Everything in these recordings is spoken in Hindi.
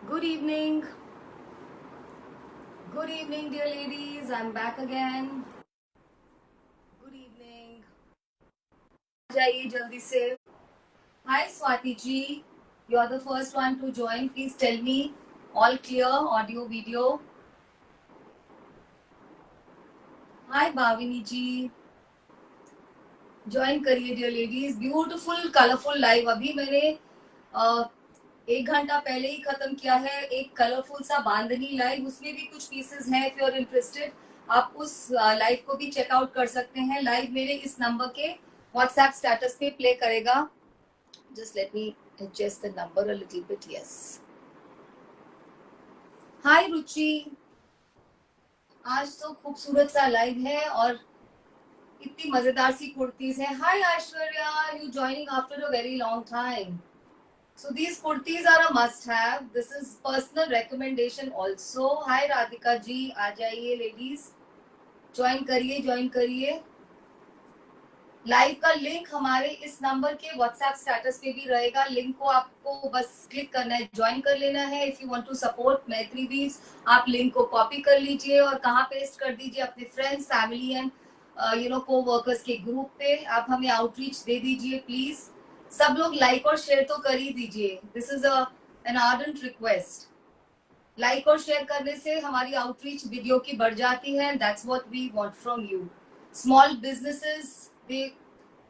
Good evening. Good evening, dear ladies. I'm back again. Good evening. जाइए जल्दी से. Hi, Swati ji. You're the first one to join. Please tell me. All clear, audio, video. Hi, Bhavini ji. Join करिए dear ladies. Beautiful colourful live अभी मैंने 1 घंटा पहले ही खत्म किया है. एक कलरफुल सा बांधनी लाइव, उसमें भी कुछ पीसेस हैं. इफ यू आर इंटरेस्टेड आप उस लाइव को भी चेकआउट कर सकते हैं. लाइव मेरे इस नंबर के व्हाट्सएप स्टेटस पे प्ले करेगा. Just let me adjust the number a little bit. Yes. Hi Ruchi. आज तो खूबसूरत सा लाइव है और इतनी मजेदार सी कुर्तीज है. Hi Aishwarya, you joining after a very long time. So these kurtis are a must have. This is personal recommendation also. Hi Radhika ji, आ जाइए ladies. ज्वाइन करिए, ज्वाइन करिए. लाइव का लिंक हमारे इस नंबर के व्हाट्सएप स्टेटस पे भी रहेगा. लिंक को आपको बस क्लिक करना है, ज्वाइन कर लेना है. If you want to support Maitri weaves, आप लिंक को कॉपी कर लीजिए और कहाँ पेस्ट कर दीजिए अपने friends, family and coworkers के ग्रुप पे. आप हमें आउटरीच दे दीजिए प्लीज. सब लोग लाइक और शेयर तो कर ही दीजिए. This is an ardent request. Like और शेयर करने से हमारी आउटरीच वीडियो की बढ़ जाती है. That's what we want from you. Small businesses they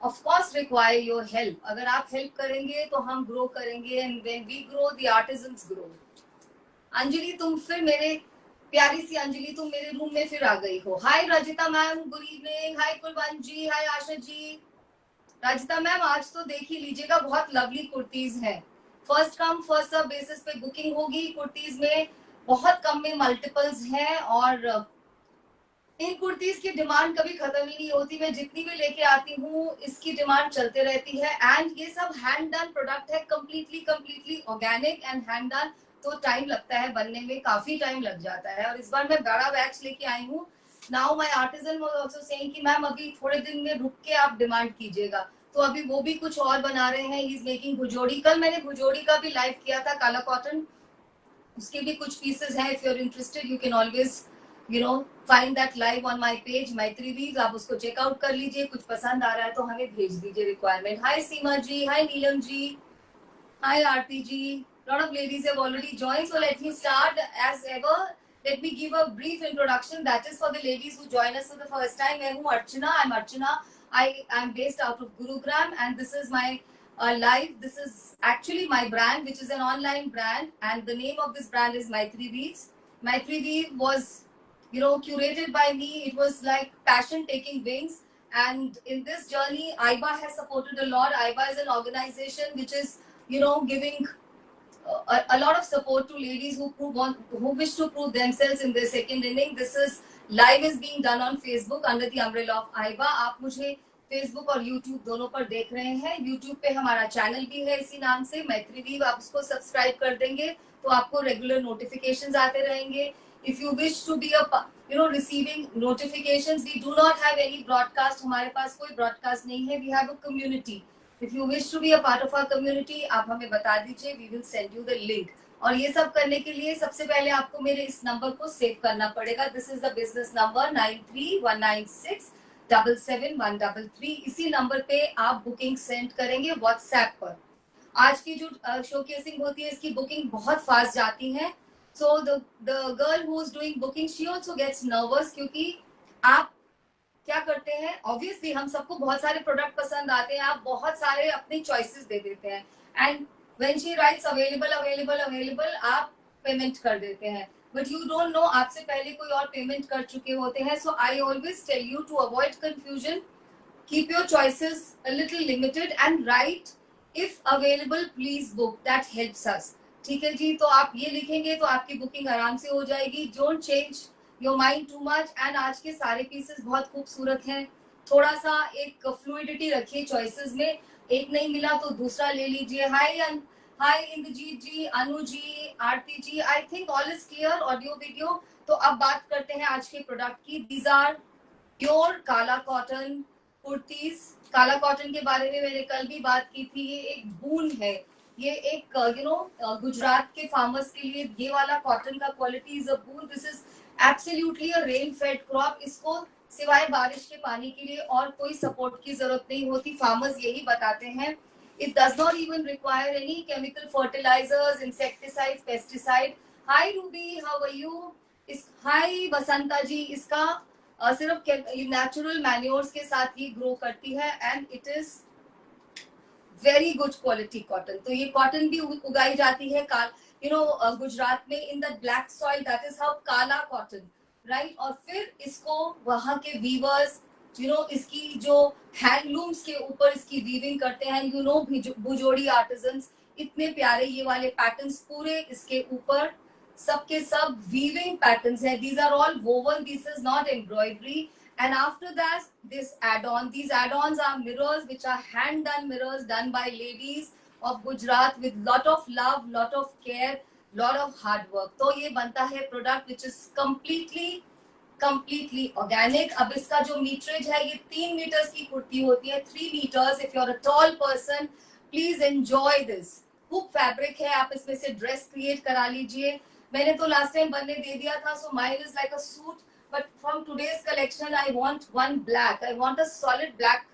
of course require your help. अगर आप हेल्प करेंगे तो हम ग्रो करेंगे. And when we grow the artisans grow. Anjali, तुम फिर मेरे प्यारी सी अंजलि, तुम मेरे रूम में फिर आ गई हो. Hi Rajita ma'am, good evening. Hi Kulwant ji. Hi Asha ji. Rajita ma'am, आज तो देख ही लीजिएगा, बहुत लवली कुर्तीज हैं. First come first serve basis पे बुकिंग होगी. कुर्तीज में बहुत कम में मल्टीपल्स हैं और इन कुर्तीज की डिमांड कभी खत्म ही नहीं होती. मैं जितनी भी लेके आती हूँ इसकी डिमांड चलते रहती है. एंड ये सब हैंड डन प्रोडक्ट है, completely organic and hand done. तो टाइम लगता है बनने में, काफी टाइम लग जाता है. और इस बार मैं बड़ा बैच लेके आई हूँ. Now my artisan was also saying कि मैम अभी थोड़े दिन में रुक के आप डिमांड कीजिएगा. तो अभी वो भी कुछ और बना रहे हैं. He is making Bhujodi. कल मैंने भुजोड़ी का भी लाइव किया था, काला कॉटन. उसके भी कुछ पीसेस हैं. If you are interested you can always find that live on my page Maitri weaves. आप उसको चेकआउट कर लीजिए. कुछ पसंद आ रहा है तो हमें भेज दीजिए requirement. Hi Seema ji. Hi Neelam ji. Hi Aarti ji. lot of ladies have already joined, so let me start as ever. Let me give a brief introduction. That is for the ladies who join us for the first time. मैं हूँ अर्चना. I'm Archana. I am based out of Gurugram and this is my live. This is actually my brand, which is an online brand, and the name of this brand is Maitri Weaves. Maitri Weave was, curated by me. It was like passion taking wings, and in this journey, AIBA has supported a lot. AIBA is an organization which is, giving a lot of support to ladies who wish to prove themselves in their second inning. This is live is being done on Facebook under the umbrella of AIBA. आप मुझे Facebook और YouTube दोनों पर देख रहे हैं. YouTube पे हमारा चैनल भी है इसी नाम से, मैत्री वीव. आप उसको सब्सक्राइब कर देंगे तो आपको रेगुलर नोटिफिकेशंस आते रहेंगे. If you wish to be receiving notifications, we do not have any broadcast. हमारे पास कोई broadcast नहीं है. We have a community. If you wish to be a part of our community, आप हमें बता दीजिए. We will send you the link. और ये सब करने के लिए सबसे पहले आपको मेरे इस नंबर को सेव करना पड़ेगा. This is the business number 9319677133. इसी नंबर पे आप बुकिंग सेंड करेंगे व्हाट्सएप पर. आज की जो शोकेसिंग होती है इसकी बुकिंग बहुत फास्ट जाती है. So the girl who is doing booking she also gets nervous, क्योंकि आप क्या करते हैं, ऑब्वियसली हम सबको बहुत सारे प्रोडक्ट पसंद आते हैं. आप बहुत सारे अपनी चॉइसेस दे देते हैं and when she writes available available available आप पेमेंट कर देते हैं. बट यू डोंट नो आपसे पहले कोई और पेमेंट कर चुके होते हैं. So I always tell you to avoid confusion. Keep your choices a little limited and right if available please book. That helps us. ठीक है जी. तो आप ये लिखेंगे तो आपकी बुकिंग आराम से हो जाएगी. Don't change your mind too much. And आज के सारे पीसेस बहुत खूबसूरत हैं. थोड़ा सा एक फ्लूइडिटी रखिए चॉइसेस में. एक नहीं मिला तो दूसरा ले लीजिए. Hi Indrajeet ji, Anu ji, Aarti ji. I think all is clear audio video. तो अब बात करते हैं आज के प्रोडक्ट की. These are pure Kala cotton kurtis. Kala cotton के बारे में मैंने कल भी बात की थी. ये एक बून है. ये एक गुजरात के फार्मर्स के लिए ये वाला कॉटन का quality is a boon. This is absolutely a rain fade crop. इसको सिवाय बारिश के पानी के लिए और कोई सपोर्ट की जरूरत नहीं होती. फार्मर्स यही बताते हैं. It does not even require any chemical fertilizers, insecticides, pesticide. Hi Ruby, how are you? Hi Basanta जी. इसका सिर्फ नेचुरल मैन्योर्स के साथ ही ग्रो करती है and it is very good quality cotton. तो ये कॉटन भी उगाई जाती है गुजरात में in the black soil. That is how काला कॉटन, राइट. और फिर इसको वहां के वीवर्स इसकी जो हैंडलूम्स के ऊपर इसकी वीविंग करते हैं. भुजोड़ी आर्टिजन्स इतने प्यारे ये वाले पैटर्न्स पूरे इसके ऊपर सबके सब वीविंग पैटर्न्स हैं. These are all woven. This is not embroidery. And after that, these add-ons are mirrors, which are hand-done mirrors done by ladies of Gujarat with lot of love, lot of care, lot of hard work. तो ये बनता है product which is completely organic. अब इसका जो मीटरेज है ये 3 मीटर्स की कुर्ती होती है. 3 meters. If you're a tall person, please enjoy this. खूब फैब्रिक है. आप इसमें से ड्रेस क्रिएट करा लीजिए. मैंने तो लास्ट टाइम बनने दे दिया था. So mine is like a suit. But from today's collection, I want one black. I want a solid black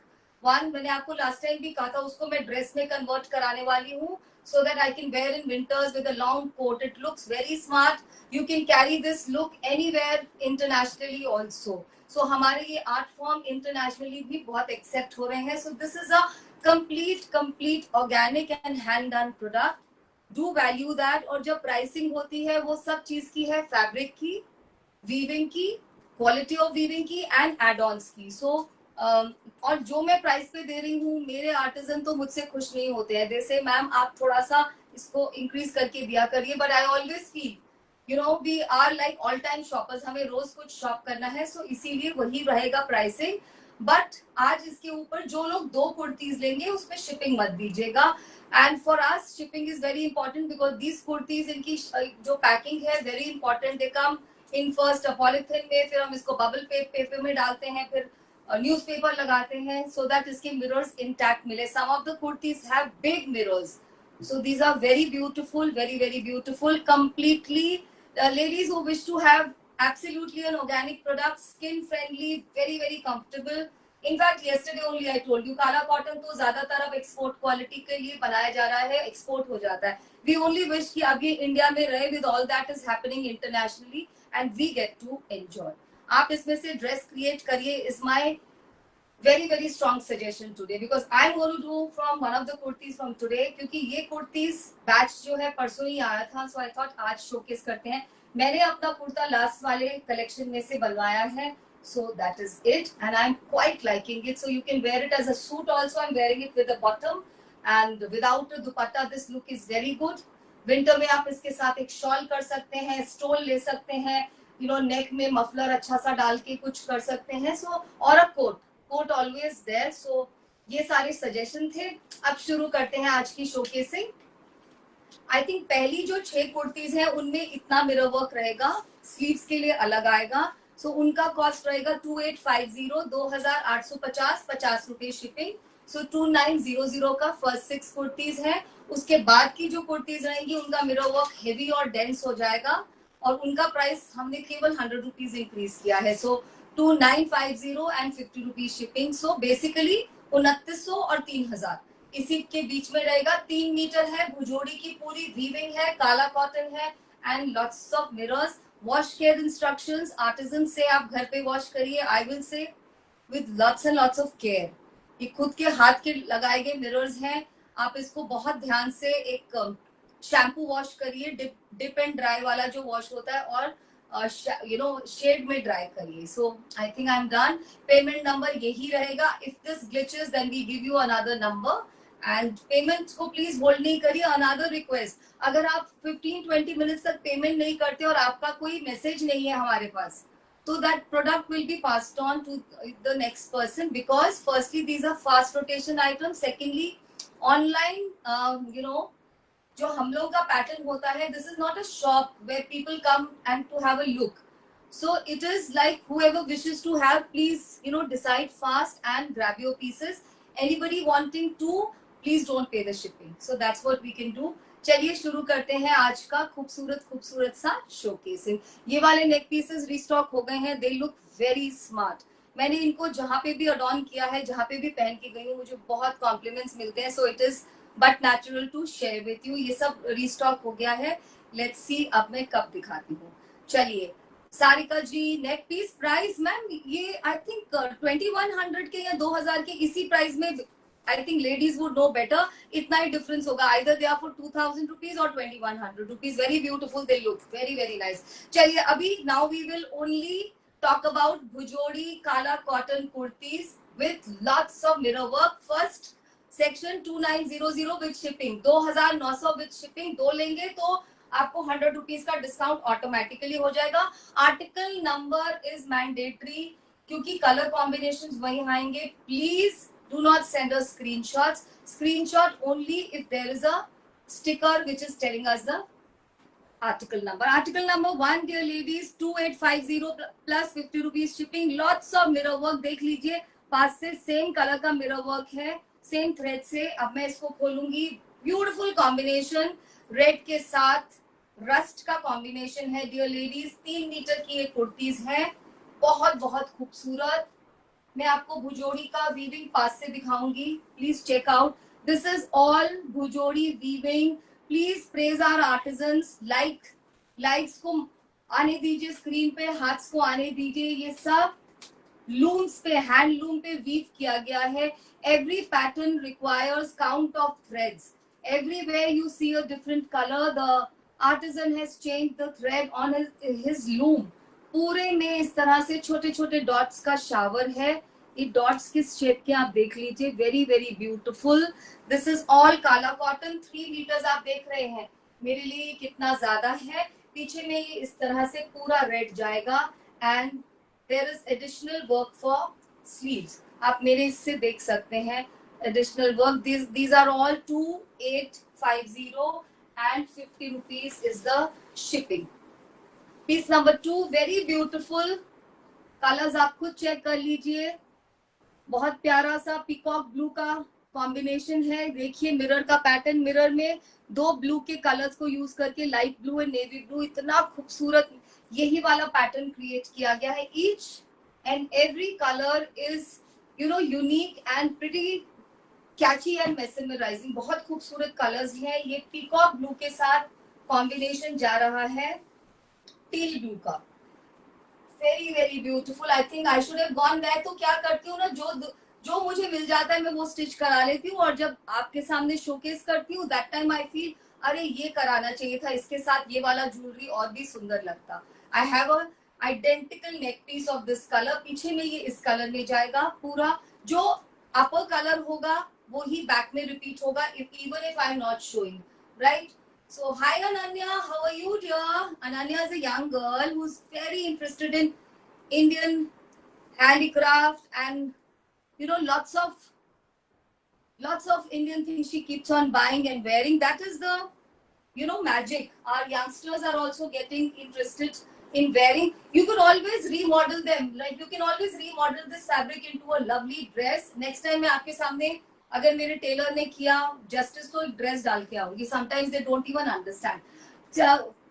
one. मैंने आपको last time भी कहा था उसको मैं ड्रेस में कन्वर्ट कराने वाली हूँ so that I can wear in winters with a long coat. It looks very smart. You can carry this look anywhere internationally also. So हमारे ये art form internationally भी बहुत accept हो रहे हैं. So this is a complete organic and hand done product. Do value that. और जब pricing होती है वो सब चीज की है, फैब्रिक की, वीविंग की, क्वालिटी ऑफ वीविंग की एंड एड ऑन्स की. सो और जो मैं प्राइस पे दे रही हूँ मेरे आर्टिजन तो मुझसे खुश नहीं होते हैं. जैसे मैम आप थोड़ा सा इसको इंक्रीज करके दिया करिए. But I always feel we are like all time shoppers. हमें रोज कुछ शॉप करना है. सो इसीलिए वही रहेगा प्राइसिंग. बट आज इसके ऊपर जो लोग 2 कुर्तीज लेंगे उसमें शिपिंग मत दीजिएगा. And for us shipping is very important because these kurtis इनकी जो पैकिंग है very important. They come in first polythene में, फिर हम इसको बबल पेपर में डालते हैं, फिर न्यूज़पेपर लगाते हैं सो दैट इसके मिरर्स इंटैक्ट मिले. Some of the kurtis have big mirrors. So these are very beautiful, very beautiful. Completely ladies who wish to have absolutely an organic product, skin friendly, very comfortable. In fact yesterday only I told you काला कॉटन तो ज्यादातर अब एक्सपोर्ट क्वालिटी के लिए बनाया जा रहा है, एक्सपोर्ट हो जाता है. We only wish कि अब ये इंडिया में रहे with all that is happening internationally and we get to enjoy. आप इसमें से ड्रेस क्रिएट करिए is my very strong suggestion today because I'm going to do from one of the kurtis from today क्योंकि ये कुर्तीज बैच जो है परसों ही आया था. so I thought आज शोकेस करते हैं. मैंने अपना कुर्ता लास्ट वाले कलेक्शन में से बनवाया है. so that is it and I'm quite liking it. so you can wear it as a suit also. I'm wearing it with a bottom and without a dupatta. this look is very good. Winter में आप इसके साथ एक शॉल कर सकते हैं, स्टोल ले सकते हैं, नेक में मफलर अच्छा सा डाल के कुछ कर सकते हैं. सो और अ कोट ऑलवेज देयर. सो ये सारे सजेशन थे. अब शुरू करते हैं आज की शोकेसिंग. आई थिंक पहली जो 6 कुर्तीज हैं उनमें इतना मिरर वर्क रहेगा. स्लीव्स के लिए अलग आएगा. सो उनका कॉस्ट रहेगा 2850, 2850, 50 रुपए शिपिंग. सो 2900 का फर्स्ट 6 कुर्तीज है. उसके बाद की जो कुर्तीज रहेंगी उनका मिरर वर्क हेवी और डेंस हो जाएगा और उनका प्राइस हमने केवल 100 रुपीज इंक्रीज किया है. सो 2950 and 50 rupees shipping. So basically 2900 और 3000 इसी के बीच में रहेगा. 3 मीटर है, भुजोड़ी की पूरी वीविंग है, काला कॉटन है and lots of mirrors. Wash care instructions artisan से आप घर पे वॉश करिए. I will say with lots and lots of care. ये खुद के हाथ के लगाए गए मिरर्स हैं. आप इसको बहुत ध्यान से एक शैम्पू वॉश करिए, डिप एंड ड्राई वाला जो वॉश होता है, और शेड में ड्राई करिए. So I think I am done. Payment number यही रहेगा. If this glitches then we give you another number and payment को प्लीज होल्ड नहीं करिए. अनदर रिक्वेस्ट, अगर आप 15-20 मिनट्स तक पेमेंट नहीं करते और आपका कोई मैसेज नहीं है हमारे पास, so that product will be passed on to the next person because firstly these are fast rotation items. Secondly online जो हम लोग का पैटर्न होता है, this is not a shop where people come and to have a look. So it is like whoever wishes to have, please decide fast and grab your pieces. Anybody wanting to please don't pay the shipping. So that's what we can do. चलिए शुरू करते हैं आज का खूबसूरत खूबसूरत सा शोकेसिंग. ये वाले नेक पीसेस रिस्टॉक हो गए हैं. दे लुक वेरी स्मार्ट. मैंने इनको जहां पे भी अडॉन किया है, जहां पे भी पहन के गई हूँ, मुझे बहुत कॉम्प्लीमेंट्स मिलते हैं. So it is but natural to share with you. ये सब रिस्टॉक हो गया है. लेट्स सी अब मैं कब दिखाती हूँ. चलिए, सारिका जी, नेक पीस प्राइस मैम ये आई थिंक 2100 के या 2000 के इसी प्राइस में. I think ladies would know better. इतना ही डिफरेंस होगा. Either they are for 2000 rupees और 2100 rupees. Very beautiful. They look very very nice. चलिए, अभी now we will only talk about Bhujodi Kala cotton kurtis with lots of mirror work. First section 2900 with shipping. 2900 with shipping. दो लेंगे तो आपको 100 रुपीज का डिस्काउंट ऑटोमेटिकली हो जाएगा. आर्टिकल नंबर इज मैंडेटरी क्योंकि कलर कॉम्बिनेशंस वही आएंगे. Please do not send us screenshots. Screenshot only if there is a sticker which is telling us the article number. Article number 1, dear ladies, 2850 plus 50 rupees shipping. Lots of mirror work. देख लीजिए पास से सेम कलर का मिरर वर्क है, सेम थ्रेड से. अब मैं इसको खोलूंगी. ब्यूटीफुल कॉम्बिनेशन रेड के साथ रस्ट का कॉम्बिनेशन है डियर लेडीज. 3 मीटर की ये कुर्तीज है. बहुत बहुत खूबसूरत. मैं आपको भुजोड़ी का वीविंग पास से दिखाऊंगी. Please check out. This is all Bhujodi weaving. Please praise our artisans. Likes को आने दीजिए स्क्रीन पे, हाथ्स को आने दीजिए. ये सब लूम्स पे, हैंडलूम पे वीव किया गया है. Every pattern requires count of threads. Everywhere you see a different colour. The artisan has changed the thread on his loom. पूरे में इस तरह से छोटे छोटे डॉट्स का शावर है. ये डॉट्स किस शेप के आप देख लीजिए. Very very beautiful. This is all काला कॉटन. 3 मीटर्स आप देख रहे हैं. मेरे लिए कितना ज्यादा है. पीछे में ये इस तरह से पूरा रेड जाएगा and there is additional work for sleeves. आप मेरे इससे देख सकते हैं additional work. these are all 2850 and 50 rupees is the shipping. Piece number 2 very beautiful. Colours आप खुद चेक कर लीजिए. बहुत प्यारा सा पीकॉक ब्लू का कॉम्बिनेशन है. देखिए मिरर का पैटर्न. मिरर में 2 ब्लू के कलर्स को यूज करके light blue and navy blue इतना खूबसूरत यही वाला पैटर्न क्रिएट किया गया है. Each and every colour is unique and pretty catchy and mesmerising. बहुत खूबसूरत कलर्स हैं. ये पीकॉक ब्लू के साथ कॉम्बिनेशन जा रहा है टील ब्लू का. Very very beautiful. I think I should have gone back. तो क्या करती हूँ ना, जो मुझे मिल जाता है मैं वो स्टिच करा लेती हूँ. और जब आपके सामने शोकेस करती हूँ दैट टाइम आई फील अरे ये कराना चाहिए था, इसके साथ ये वाला ज्वेलरी और भी सुंदर लगता. I have a identical neck piece of this colour. पीछे में ये इस कलर में जाएगा. पूरा जो अपर कलर होगा वो ही बैक में रिपीट होगा even if I'm not showing, right? So hi Ananya, how are you dear? Ananya is a young girl who's very interested in Indian handicraft and lots of Indian things she keeps on buying and wearing. That is the magic. Our youngsters are also getting interested in wearing. You could always remodel them. Like you can always remodel this fabric into a lovely dress. Next time मैं आपके सामने अगर मेरे टेलर ने किया जस्टिस तो एक ड्रेस डाल के आऊंगी. Sometimes they don't even understand.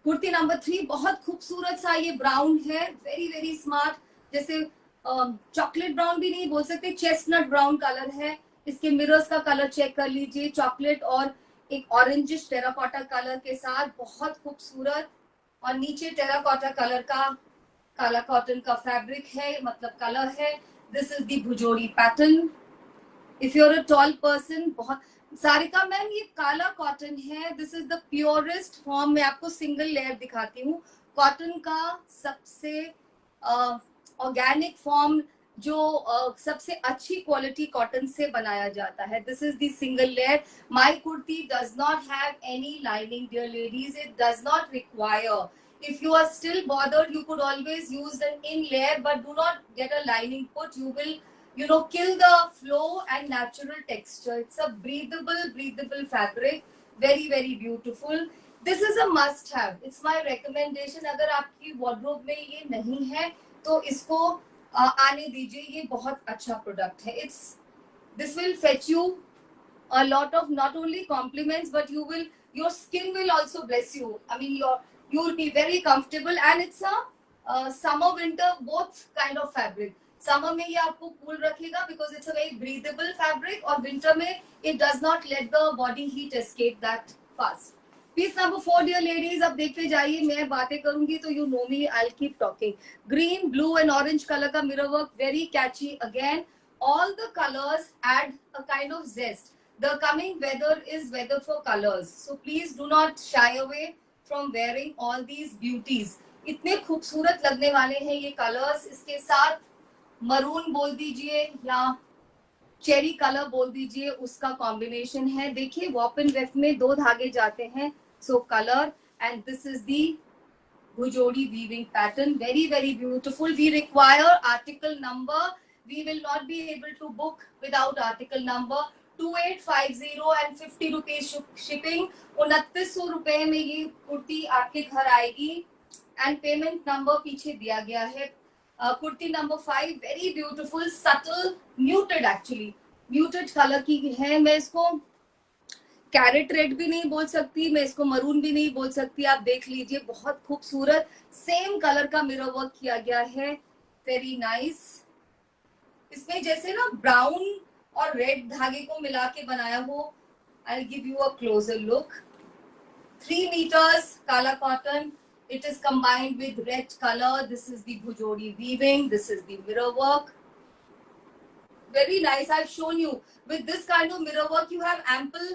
Kurti number 3 बहुत खूबसूरत सा ये ब्राउन है. Very very smart. जैसे चॉकलेट ब्राउन भी नहीं बोल सकते, चेस्टनट ब्राउन कलर है. इसके मिरर्स का कलर चेक कर लीजिए. चॉकलेट और एक ऑरेंजिश टेराकोटा कलर के साथ बहुत खूबसूरत. और नीचे टेराकोटा कलर का काला कॉटन का फैब्रिक है, मतलब कलर है. This is the Bhujodi pattern. If you are a tall person. बहुत सारिका मैम ये काला कॉटन है. This is the purest form. मैं आपको सिंगल लेयर दिखाती हूँ. कॉटन का सबसे ऑर्गेनिक फॉर्म जो सबसे अच्छी क्वालिटी कॉटन से बनाया जाता है. This is the single layer. My kurti does not have any lining dear ladies. It does not require. If you are still bothered, you could always use an in layer, but do not get a lining put. You will kill the flow and natural texture. It's a breathable fabric. Very very beautiful. This is a must have. It's my recommendation. अगर आपकी wardrobe में ये नहीं है तो इसको आने दीजिए. ये बहुत अच्छा प्रोडक्ट है. This will fetch you a lot of not only compliments, but your skin will also bless you. I mean, you will be very comfortable, and it's a summer winter both kind of fabric. Summer में ये आपको cool रखेगा because it's a very breathable fabric, और winter में it does not let the body heat escape that fast. Piece number 4, dear ladies, अब देखते जाइए, मैं बातें करूंगी तो you know me, I'll keep talking. Green, blue and orange color का mirror work, very catchy again. All the colors add a kind of zest. The coming weather is weather for colors, so please do not shy away from wearing all these beauties. इतने खूबसूरत लगने वाले हैं ये कलर्स. इसके साथ मरून बोल दीजिए या चेरी कलर बोल दीजिए, उसका कॉम्बिनेशन है. देखिए वॉप एंड वेफ में 2 धागे जाते हैं, so colour, and this is the Bhujodi weaving pattern. Very, very beautiful. We require article number. We will not be able to book without article number. 2850 and 50 rupees shipping. 2900 रुपए में ये कुर्ती आपके घर आएगी, एंड पेमेंट नंबर पीछे दिया गया है. Kurti number 5, very beautiful, subtle, muted, actually muted colour की है. मैं इसको कैरेट रेड भी नहीं बोल सकती, मैं इसको मरून भी नहीं बोल सकती. आप देख लीजिए, बहुत खूबसूरत सेम कलर का मिरर वर्क किया गया है. Very nice. इसमें जैसे ना ब्राउन और रेड धागे को मिला के बनाया हो. I give you a closure look. 3 meters काला cotton. It is combined with red color. This is the Bhujodi weaving. This is the mirror work. Very nice. I've shown you. With this kind of mirror work, you have ample,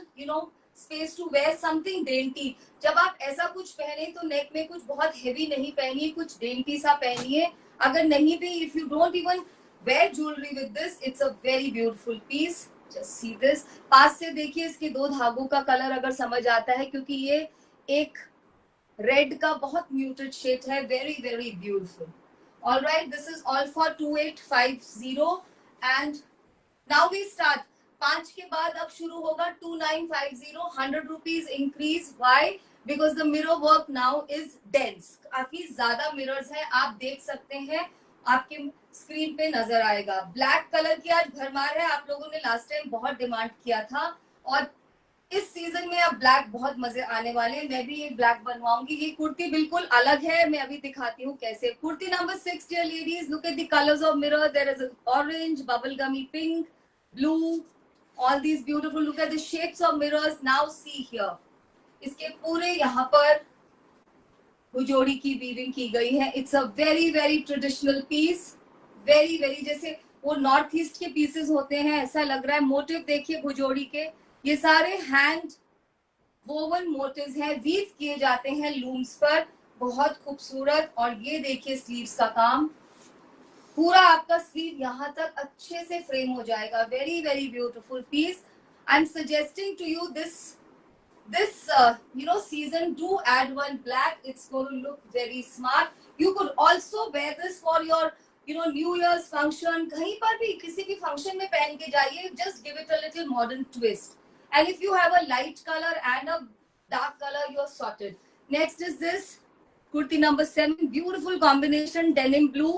space to wear something dainty. जब आप ऐसा कुछ पहने तो नेक में कुछ बहुत heavy नहीं पहनिए, कुछ dainty सा पहनिए. अगर नहीं भी, if you don't even wear jewelry with this, it's a very beautiful piece. Just see this. पास से देखिए, इसके 2 धागों का कलर अगर समझ आता है, क्योंकि ये एक रेड का बहुत म्यूटेड शेड है. Very very beautiful. All right, this is all for 2850 and now we start. 5 के बाद अब शुरू होगा 2950. 100 rupees increase. Why? Because the mirror work now is dense. काफी ज्यादा मिरर्स है, आप देख सकते हैं, आपके स्क्रीन पे नजर आएगा. ब्लैक कलर की आज भरमार है. आप लोगों ने लास्ट टाइम बहुत डिमांड किया था, और इस सीजन में अब ब्लैक बहुत मजे आने वाले हैं. मैं भी ये ब्लैक बनवाऊंगी. ये कुर्ती बिल्कुल अलग है, मैं अभी दिखाती हूँ कैसे. Kurti number 6, dear ladies, look at the colours of mirror. There is orange, bubble gummy pink, blue, all these beautiful. Look at the shapes of mirrors. Now see here, इसके पूरे यहाँ पर भुजोड़ी की वीविंग की गई है. It's a very very traditional piece. Very very, जैसे वो नॉर्थ ईस्ट के पीसेस होते हैं, ऐसा लग रहा है. मोटिव देखिए भुजोड़ी के, ये सारे हैंड वोवन मोटिव्स हैं, वीव किए जाते हैं लूम्स पर. बहुत खूबसूरत. और ये देखिए स्लीव्स का काम, पूरा आपका स्लीव यहाँ तक अच्छे से फ्रेम हो जाएगा. Very very beautiful piece. I am suggesting to you this season, do add one black. It's going to look very smart. You could also wear this for your New Year's function. कहीं पर भी किसी भी फंक्शन में पहन के जाइए. Just give it a little modern twist. And if you have a light color and a dark color, you're sorted. Next is this kurti number 7. Beautiful combination, denim blue.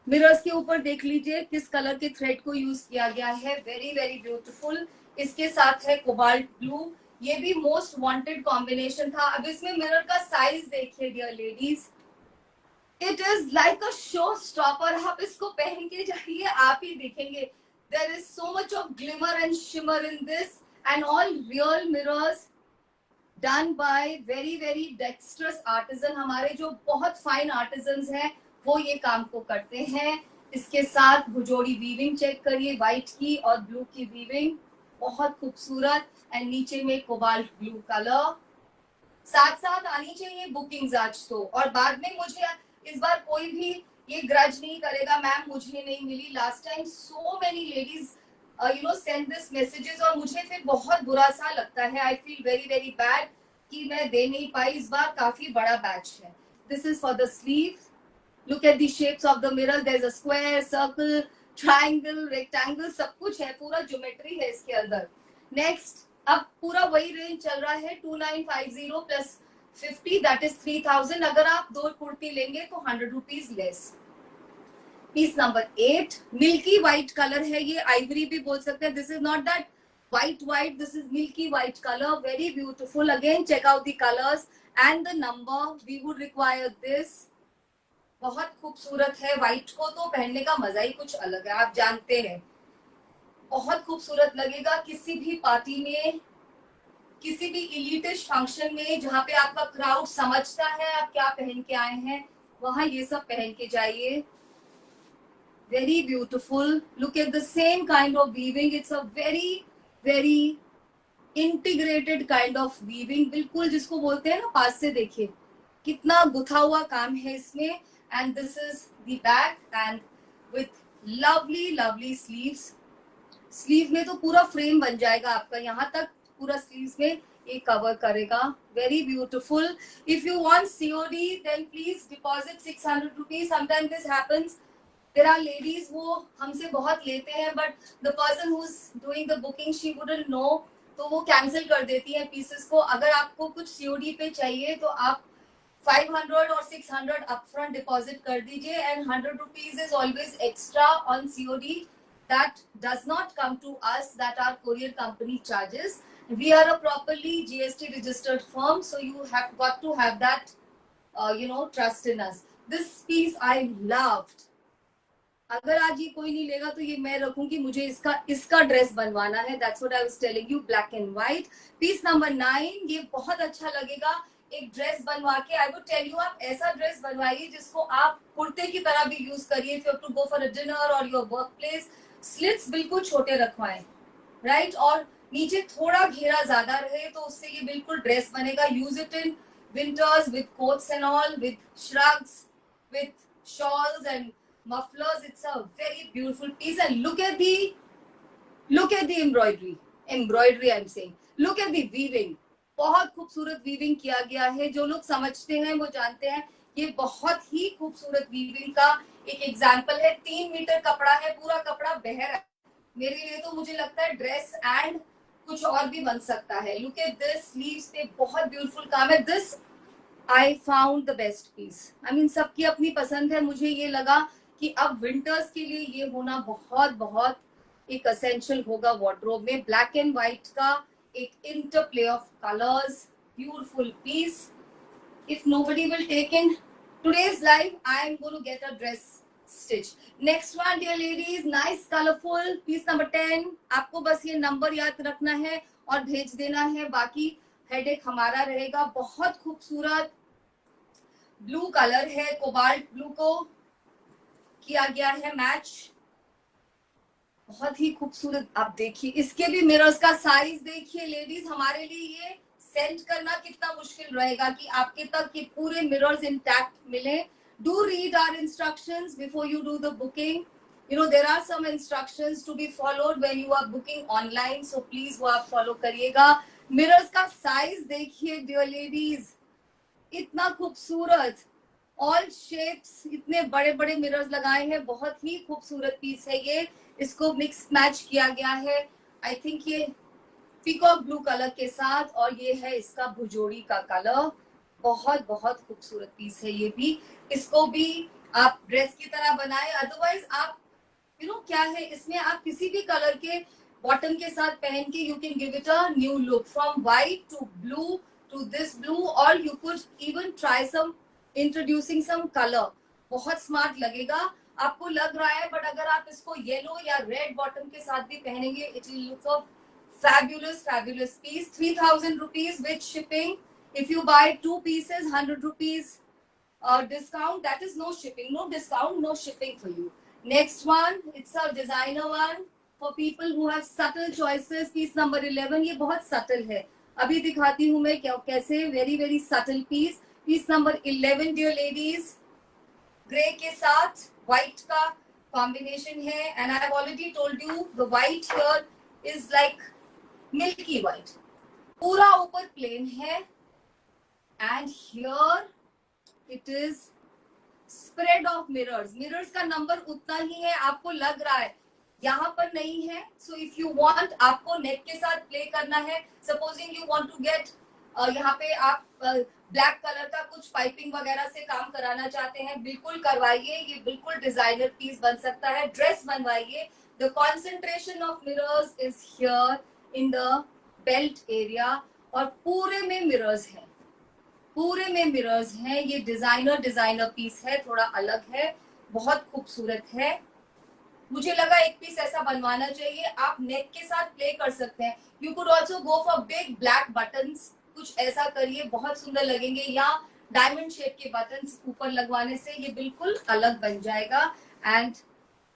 Mirrors के ऊपर देख लीजिए किस कलर के थ्रेड को यूज किया गया है. Very very beautiful. इसके साथ है कोबाल्ट ब्लू. ये भी मोस्ट वांटेड कॉम्बिनेशन था. अब इसमें मिरर का साइज देखिए dear ladies. It is like a show stopper. आप इसको पहन के जाइए, आप ही देखेंगे. There is so much of glimmer and shimmer in this, and all real mirrors done by very very dextrous artisan. हमारे जो बहुत फाइन आर्टिजन्स हैं वो ये काम को करते हैं. इसके साथ भुजोड़ी वीविंग चेक करिए, व्हाइट की और ब्लू की वीविंग, बहुत खूबसूरत. एंड नीचे में कोबाल्ट ब्लू कलर. साथ साथ आनी चाहिए बुकिंग्स आज तो. और बाद में मुझे इस बार कोई भी ये ग्रज नहीं करेगा, मैम मुझे नहीं मिली. Last time so many ladies send this messages, और मुझे फिर बहुत बुरा सा लगता है. I feel very very bad कि मैं दे नहीं पाई. इस बार काफी बड़ा बैच है. This is for the sleeve. Look at the shapes of the mirror. There's a square, circle, triangle, rectangle, सब कुछ है. पूरा ज्योमेट्री है इसके अंदर. नेक्स्ट, अब पूरा वही रेंज चल रहा है. 2950 प्लस 50, दैट इज 3000. अगर आप 2 कुर्ती लेंगे तो 100 rupees less. Piece number 8, milky white colour है. ये आइवरी भी बोल सकते हैं. This is not that white, this is milky white color, very beautiful. Again check out the colors and the number. We would require this. बहुत खूबसूरत है. व्हाइट को तो पहनने का मजा ही कुछ अलग है, आप जानते हैं. बहुत खूबसूरत लगेगा किसी भी पार्टी में, किसी भी इलीटिश फंक्शन में जहां पे आपका क्राउड समझता है आप क्या पहन के आए हैं, वहां ये सब पहन के जाइए. Very beautiful. Look at the same kind of weaving. It's a very integrated kind of weaving. बिल्कुल जिसको बोलते हैं ना, पास से देखिए कितना गुथा हुआ काम है इसमें. And this is the back and with lovely sleeves. Sleeve में तो पूरा फ्रेम बन जाएगा आपका, यहाँ तक पूरा स्लीव्स में ये कवर करेगा. Very beautiful. If you want COD then please deposit 600 rupees. Sometimes this happens. There are ladies वो हमसे बहुत लेते हैं, but the person who's doing the booking she wouldn't know, तो वो कैंसिल कर देती है पीसेस को. अगर आपको कुछ COD पे चाहिए तो आप 500 और 600 upfront deposit कर दीजिए, and 100 rupees is always extra on COD. That does not come to us, that our courier company charges. We are a properly GST registered firm, so you have got to have that trust in us. This piece I loved. अगर आज ये कोई नहीं लेगा तो ये मैं रखूंगी, मुझे इसका ड्रेस बनवाना है. That's what I was telling you. Black and white. Piece number 9. ये बहुत अच्छा लगेगा एक ड्रेस बनवा के. आई वुड टेल यू आप ऐसा ड्रेस बनवाइए जिसको आप कुर्ते की तरह भी यूज करिए. If you have to go for a dinner or your work place, slits बिल्कुल छोटे रखवाएं, राइट, और नीचे थोड़ा घेरा ज्यादा रहे, तो उससे ये बिल्कुल ड्रेस बनेगा. Use it in winters with quotes and all, with shrugs, with shawls and mufflers. It's a very beautiful piece. And look at the embroidery I'm saying. Look at the weaving. बहुत खूबसूरत वीविंग किया गया है. जो लोग समझते हैं वो जानते हैं ये बहुत ही खूबसूरत वीविंग का एक एग्जाम्पल है. 3 मीटर कपड़ा है, पूरा कपड़ा बह रहा है. मेरे लिए तो मुझे लगता है ड्रेस एंड कुछ और भी बन सकता है. Look at this. स्लीव्स पे बहुत ब्यूटीफुल काम है. This I found the best piece. I mean सबकी अपनी पसंद है. मुझे ये लगा कि अब विंटर्स के लिए ये होना बहुत एक असेंशियल होगा वार्डरोब में. ब्लैक एंड व्हाइट का एक interplay of colours. Beautiful piece. If nobody will take in today's live, I am going to get a dress stitch. Next one, dear ladies, nice colorful piece number 10. आपको बस ये नंबर याद रखना है और भेज देना है, बाकी हेडेक हमारा रहेगा. बहुत खूबसूरत ब्लू कलर है, कोबाल्ट ब्लू को किया गया है मैच. बहुत ही खूबसूरत. आप देखिए इसके भी मिरर्स का साइज देखिए लेडीज. हमारे लिए ये सेंड करना कितना मुश्किल रहेगा कि आपके तक ये पूरे मिरर्स इंटैक्ट मिले. Do read our instructions before you do the booking. There are some instructions to be followed when you are booking online, so please वो आप फॉलो करिएगा. मिरर्स का साइज देखिए डियर लेडीज, इतना खूबसूरत. ऑल शेप्स, इतने बड़े बड़े मिरर्स लगाए हैं. बहुत ही खूबसूरत पीस है ये. इसको मिक्स मैच किया गया है. आई थिंक ये पीकॉक ब्लू कलर के साथ, और ये है इसका भुजोड़ी का कलर. बहुत खूबसूरत पीस है ये भी. इसको भी आप ड्रेस की तरह बनाए. अदरवाइज आप क्या है इसमें, आप किसी भी कलर के बॉटम के साथ पहन के you can give it a new look. From white to blue to this blue, और you could even try some introducing some colour. बहुत स्मार्ट लगेगा. आपको लग रहा है, बट अगर आप इसको येलो या रेड बॉटम के साथ भी पहनेंगे, it will look a fabulous piece. 3000 rupees with shipping. If you buy 2 pieces, 100 rupees discount. That is no shipping, no discount, no shipping for you. Next one, it's a designer one for people who have subtle choices. Piece number 11. ये बहुत subtle है. अभी दिखाती हूँ मैं कैसे. very subtle piece. Piece number 11, dear ladies. Grey के साथ व्हाइट का कॉम्बिनेशन है. And I have already told you the white here is like milky white. पूरा ऊपर प्लेन है, and here it is spread of mirrors. Mirrors का नंबर उतना ही है, आपको लग रहा है यहाँ पर नहीं है. सो इफ यू वांट, आपको नेट के साथ प्ले करना है. Supposing you want to get, यहाँ पे आप ब्लैक कलर का कुछ पाइपिंग वगैरह से काम कराना चाहते हैं, बिल्कुल करवाइए. ये बिल्कुल डिजाइनर पीस बन सकता है. ड्रेस बनवाइए. The concentration of mirrors is here, in the belt area और पूरे में मिरर्स हैं, पूरे में मिरर्स हैं। ये डिजाइनर पीस है, थोड़ा अलग है, बहुत खूबसूरत है। मुझे लगा एक पीस ऐसा बनवाना चाहिए। आप नेक के साथ प्ले कर सकते हैं। You could also go for big black buttons, कुछ ऐसा करिए, बहुत सुंदर लगेंगे। या डायमंड शेप के बटन्स ऊपर लगवाने से ये बिल्कुल अलग बन जाएगा। एंड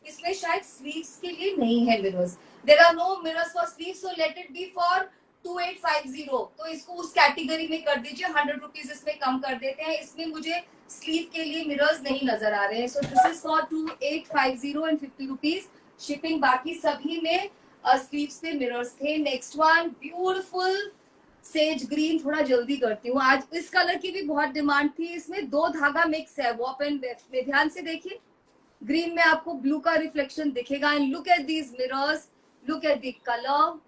इसमें शायद स्लीव्स के लिए नहीं है mirrors, there are no mirrors for sleeves, so let it be for 2850। तो इसको उस कैटेगरी में कर दीजिए, 100 रुपीज इसमें कम कर देते हैं। इसमें मुझे स्लीव के लिए मिरर्स नहीं नजर आ रहे हैं। सो this is for 2850 and 50 rupees shipping. बाकी सभी में स्लीव्स पे मिरर्स थे। Next one beautiful sage green, थोड़ा जल्दी करती हूँ आज। इस कलर की भी बहुत डिमांड थी। इसमें 2 धागा मिक्स है, वॉप एंड वेफ्ट में। ध्यान से देखिए, ग्रीन में आपको ब्लू का रिफ्लेक्शन दिखेगा। And look at these mirrors, look at the colour,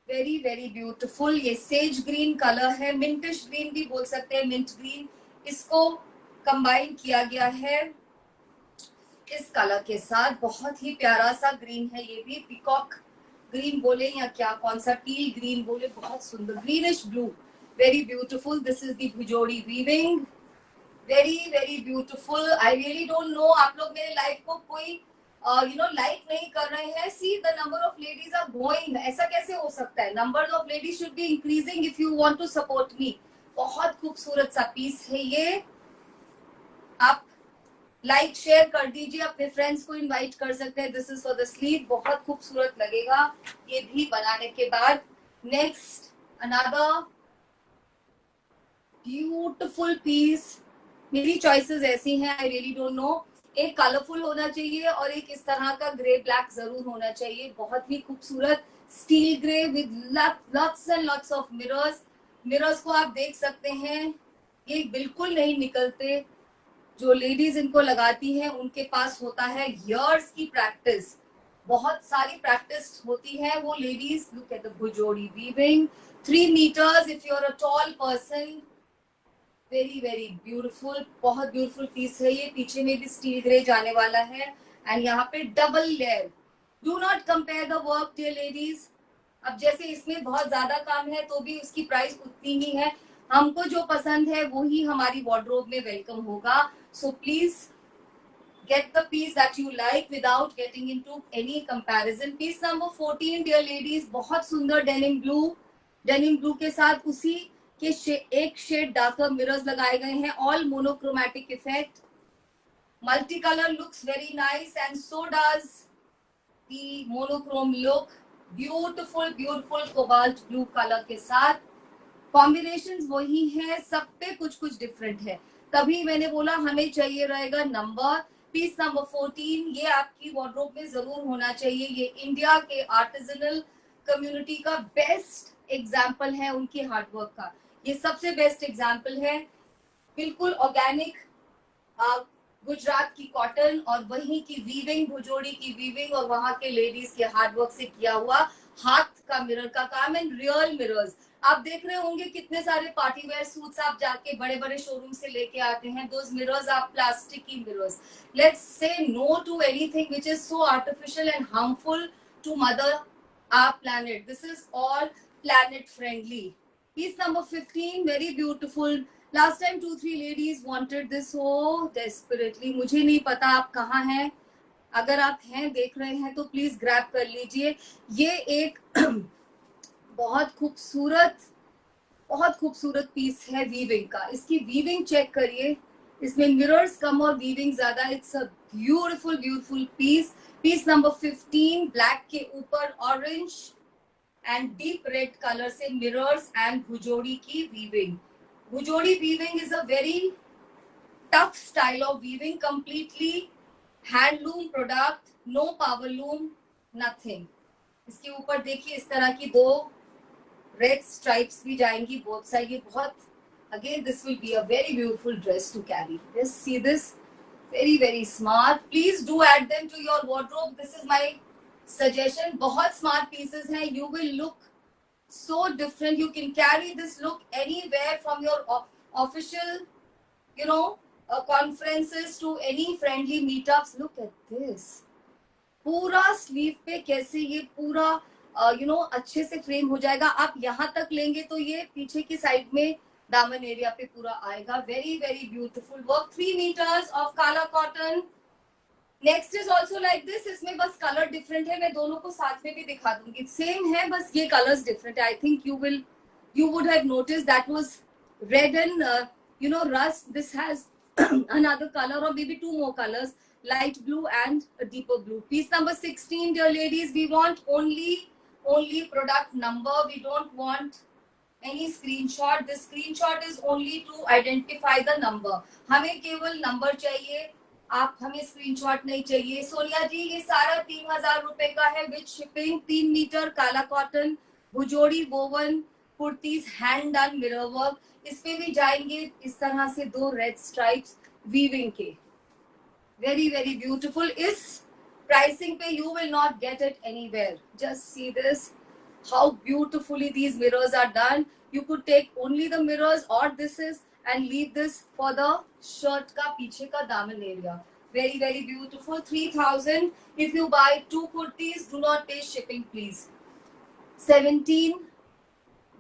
very very beautiful. ये सेज ग्रीन कलर है, मिंटिश ग्रीन भी बोल सकते हैं, मिंट ग्रीन। इसको कंबाइन किया गया है इस कलर के साथ। बहुत ही प्यारा सा ग्रीन है ये भी, पीकॉक ग्रीन बोले या क्या, कौन सा टील ग्रीन बोले, बहुत सुंदर greenish blue, very beautiful. This is the Bhujodi weaving, very very beautiful. I really don't no, आप लोग मेरे लाइफ को कोई लाइक नहीं कर रहे हैं। See the number of ladies are going, ऐसा कैसे हो सकता है? Number of ladies should be increasing if you want to support me. बहुत खूबसूरत सा पीस है ये। आप लाइक शेयर कर दीजिए, अपने फ्रेंड्स को इनवाइट कर सकते हैं। This is for the sleeve, बहुत खूबसूरत लगेगा ये भी बनाने के बाद। Next another beautiful piece. मेरी चॉइसेस ऐसी हैं, आई रियली डोंट नो। एक कलरफुल होना चाहिए और एक इस तरह का ग्रे ब्लैक जरूर होना चाहिए। बहुत ही खूबसूरत steel grey with lots and lots of mirrors. Mirrors को आप देख सकते हैं, ये बिल्कुल नहीं निकलते। जो लेडीज इनको लगाती हैं उनके पास होता है इयर्स की प्रैक्टिस, बहुत सारी प्रैक्टिस होती है वो ladies. Look at the Bhujodi weaving, 3 meters if you are a tall person. Very very beautiful, बहुत ब्यूटीफुल पीस है ये। पीछे में भी स्टील ग्रे जाने वाला है एंड यहाँ पे double layer. Do not compare the work dear ladies. अब जैसे इसमें बहुत ज्यादा काम है तो भी उसकी प्राइस उतनी ही है। हमको जो पसंद है वो ही हमारी वार्डरोब में वेलकम होगा। So please get the piece that you like without getting into any comparison. Piece number 14 dear ladies, बहुत सुंदर डेनिम ब्लू के साथ उसी के एक शेड डार्कर मिरर्स लगाए गए हैं। All monochromatic effect, multi colour looks very nice and so does the monochrome look. Beautiful beautiful cobalt blue colour के साथ कॉम्बिनेशंस वही है, सब पे कुछ कुछ डिफरेंट है। तभी मैंने बोला हमें चाहिए रहेगा नंबर। पीस नंबर 14 ये आपकी वार्डरोब में जरूर होना चाहिए। ये इंडिया के आर्टिजनल कम्युनिटी का बेस्ट एग्जाम्पल है उनकी हार्डवर्क का। ये सबसे बेस्ट एग्जाम्पल है, बिल्कुल ऑर्गेनिक गुजरात की कॉटन और वहीं की वीविंग, भुजोड़ी की वीविंग और वहां के लेडीज के हार्डवर्क से किया हुआ हाथ का मिरर का काम एंड रियल मिरर्स। आप देख रहे होंगे कितने सारे पार्टी वेयर सूट्स आप जाके बड़े बड़े शोरूम से लेके आते हैं। दोज मिरर्स आर प्लास्टिक की mirrors. Let's say no to anything which is so artificial and harmful to mother our planet. This is all planet friendly. Piece number 15, very beautiful. Last time 2-3 ladies wanted this so desperately. मुझे नहीं पता आप कहाँ हैं, अगर आप हैं देख रहे हैं तो प्लीज ग्रैब कर लीजिए। ये एक बहुत खूबसूरत पीस है वीविंग का। इसकी वीविंग चेक करिए, इसमें मिरर्स कम और वीविंग ज्यादा। It's a beautiful beautiful piece. Piece number 15, black के ऊपर orange and deep red colour से मिरर्स एंड भुजोड़ी की weaving. Bhujodi weaving is a very tough style of weaving, completely handloom product, no power loom, nothing. इसके ऊपर देखिए इस तरह की 2 रेड स्ट्राइप्स भी जाएंगी बोथ साइड। ये बहुत, again this will be a very beautiful dress to carry. Just see this, very very smart. Please do add them to your wardrobe, this is my suggestion. बहुत स्मार्ट पीसेस हैं, you will look so different. You can carry this look anywhere from your official conferences to any friendly meetups. Look at this, पूरा स्लीव पे कैसे ये पूरा अच्छे से फ्रेम हो जाएगा। आप यहाँ तक लेंगे तो ये पीछे की साइड में दामन एरिया पे पूरा आएगा। Very very beautiful work, 3 metres of Kala cotton. Next is also like this, इसमें बस कलर डिफरेंट है, मैं दोनों को साथ में भी दिखा दूंगी। सेम है, बस ये कलर्स डिफरेंट है। I think you would have noticed that was red and rust. This has another color or maybe two more colors, light blue and a deeper blue. Piece number 16, dear ladies, we want only product number. We don't want any screenshot. This screenshot is only to identify the number. हमें केवल नंबर चाहिए, आप हमें स्क्रीनशॉट नहीं चाहिए। सोनिया जी, ये सारा 3000 रुपए का है विद शिपिंग। 3 मीटर काला cotton Bhujodi woven kurtis, hand done mirror work. इस पे भी जाएंगे इस तरह से 2 रेड स्ट्राइप्स वीविंग के। Very very beautiful. इस प्राइसिंग पे you will not get it anywhere. Just see this, how beautifully these mirrors are done. You could take only the mirrors or this is and leave this for the shirt ka piche ka daman area. Very very beautiful. 3000 if you buy 2 kurtis. Do not pay shipping please. 17,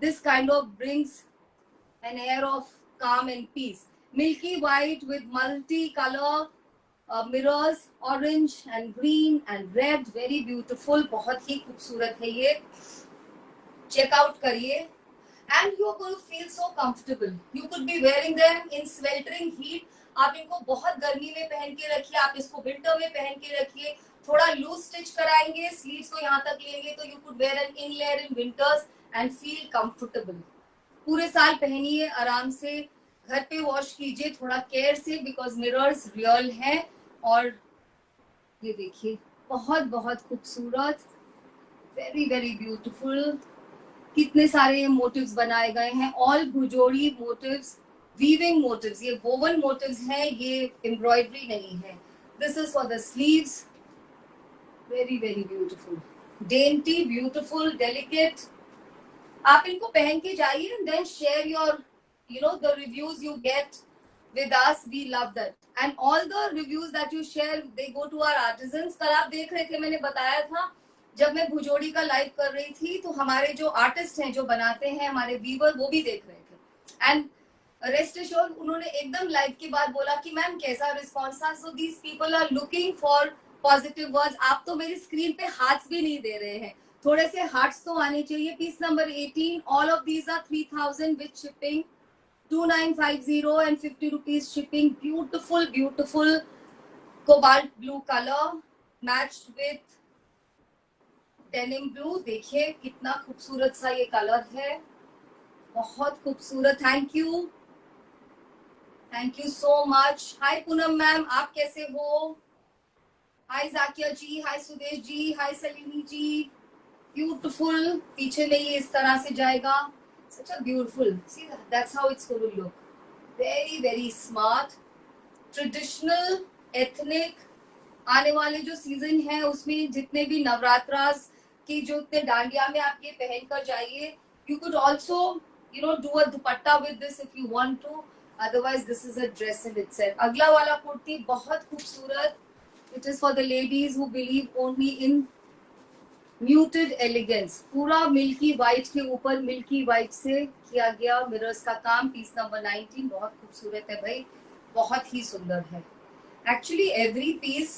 this kind of brings an air of calm and peace. Milky white with multi-color mirrors, orange and green and red. Very beautiful. बहुत ही खूबसूरत है ये। चेकआउट करिए and you are going to feel so comfortable. You could be wearing them in sweltering heat. आप इनको बहुत गर्मी में पहन के रखिए, आप इसको विंटर में पहन के रखिए। थोड़ा लूज स्टिच कराएंगे, स्लीव्स को यहाँ तक लेंगे तो you could wear an inlayer in winters and feel comfortable. पूरे साल पहनिए आराम से, घर पे वॉश कीजिए थोड़ा केयर से, बिकॉज मिरर्स रियल हैं। और ये देखिए बहुत बहुत खूबसूरत, वेरी वेरी ब्यूटीफुल। कितने सारे मोटिव्स बनाए गए हैं, all Bhujodi motifs, weaving motifs. ये वोवन मोटिव्स हैं, ये एम्ब्रॉयडरी नहीं है। This is for the sleeves. Very very beautiful, dainty, beautiful, delicate. आप इनको पहन के जाइए and then share your the reviews you get with us. We love that, and all the reviews that you share, they go to our artisans. कल आप देख रहे थे, मैंने बताया था जब मैं भुजोड़ी का लाइव कर रही थी तो हमारे जो आर्टिस्ट हैं जो बनाते हैं, हमारे वीवर, वो भी देख रहे थे। एंड रेस्ट एश्योर उन्होंने एकदम लाइव के बाद बोला कि मैम कैसा रिस्पॉन्स था। So these people are looking for positive words. आप तो मेरी स्क्रीन पे हार्ट्स भी नहीं दे रहे हैं, थोड़े से हार्ट्स तो आने चाहिए। Piece number 18, all of these are 3000 with shipping, 2950 and 50 rupees shipping. Beautiful beautiful cobalt blue color matched with denim blue. देखिए कितना खूबसूरत सा ये कलर है, बहुत खूबसूरत। Thank you so much. Hi Poonam ma'am, आप कैसे हो? हाय जाकिया जी, हाय सुदेश जी, हाय सलीनी जी। ब्यूटीफुल, पीछे में ये इस तरह से जाएगा। Such a beautiful, see that's how it's going to look. Very very smart, traditional, ethnic। आने वाले जो सीजन है उसमें जितने भी नवरात्रास की जो इतने डांडिया में आप ये पहन कर जाइए। You could also do a dupatta with this if you want to, otherwise this is a dress in itself. अगला वाला कुर्ती बहुत खूबसूरत। It is for the ladies who believe only in muted elegance. पूरा मिल्की व्हाइट के ऊपर मिल्की व्हाइट से किया गया मिरर्स का काम। पीस नंबर 19 बहुत खूबसूरत है भाई, बहुत ही सुंदर है। एक्चुअली एवरी पीस,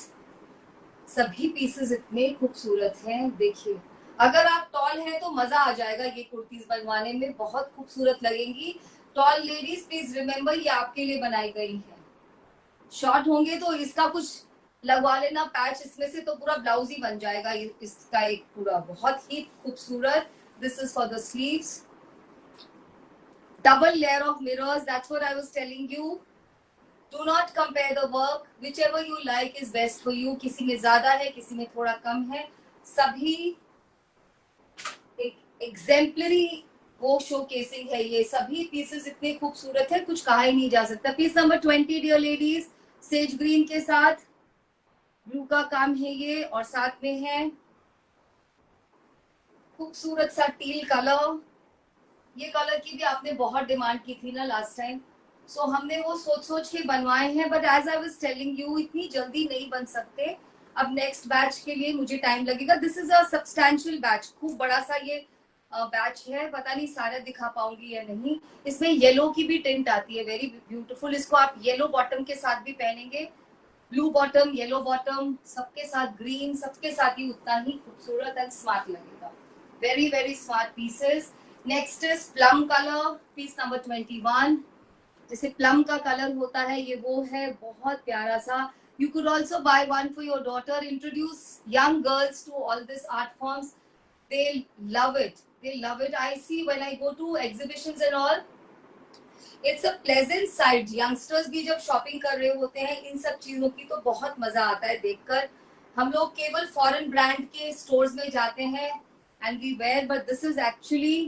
सभी पीसेस इतने खूबसूरत हैं। देखिए अगर आप टॉल हैं तो मजा आ जाएगा ये कुर्तीज बनवाने में, बहुत खूबसूरत लगेंगी। टॉल लेडीज प्लीज रिमेम्बर ये आपके लिए बनाई गई है। शॉर्ट होंगे तो इसका कुछ लगवा लेना पैच इसमें से, तो पूरा ब्लाउज ही बन जाएगा इसका एक पूरा। बहुत ही खूबसूरत। This is for the sleeves, double layer of mirrors. That's what I was telling you. Do not compare the work, which ever you like is best for you. किसी में ज्यादा है, किसी में थोड़ा कम है, सभी एक एग्जेम्पलरी वो शोकेसिंग है। ये सभी पीसेस इतने खूबसूरत है, कुछ कहा ही नहीं जा सकता। Piece number 20 dear ladies, sage green के साथ ब्लू का काम है ये, और साथ में है खूबसूरत सा टील कलर। ये कलर की भी आपने बहुत डिमांड की थी ना लास्ट टाइम, सो हमने वो सोच सोच के बनवाए हैं। But as I was telling you, इतनी जल्दी नहीं बन सकते। अब नेक्स्ट बैच के लिए मुझे टाइम लगेगा. This is a substantial batch, खूब बड़ा सा ये बैच है. पता नहीं सारा दिखा पाऊंगी या नहीं. इसमें येलो की भी टिंट आती है, वेरी ब्यूटीफुल. इसको आप येलो बॉटम के साथ भी पहनेंगे, ब्लू बॉटम, येलो बॉटम, सबके साथ ग्रीन, सबके साथ ही उतना ही खूबसूरत एंड स्मार्ट लगेगा. Very very smart pieces. Next is plum colour, piece number 21. जैसे प्लम का कलर होता है ये वो है, बहुत प्यारा सा. You could also buy one for your daughter. Introduce young girls to all these art forms. They love it. They love it. I see when I go to exhibitions and all. It's a pleasant sight. Youngsters भी जब शॉपिंग कर रहे होते हैं इन सब चीजों की तो बहुत मजा आता है देखकर. हम लोग केवल फॉरेन ब्रांड के स्टोर्स में जाते हैं and we wear, but this is actually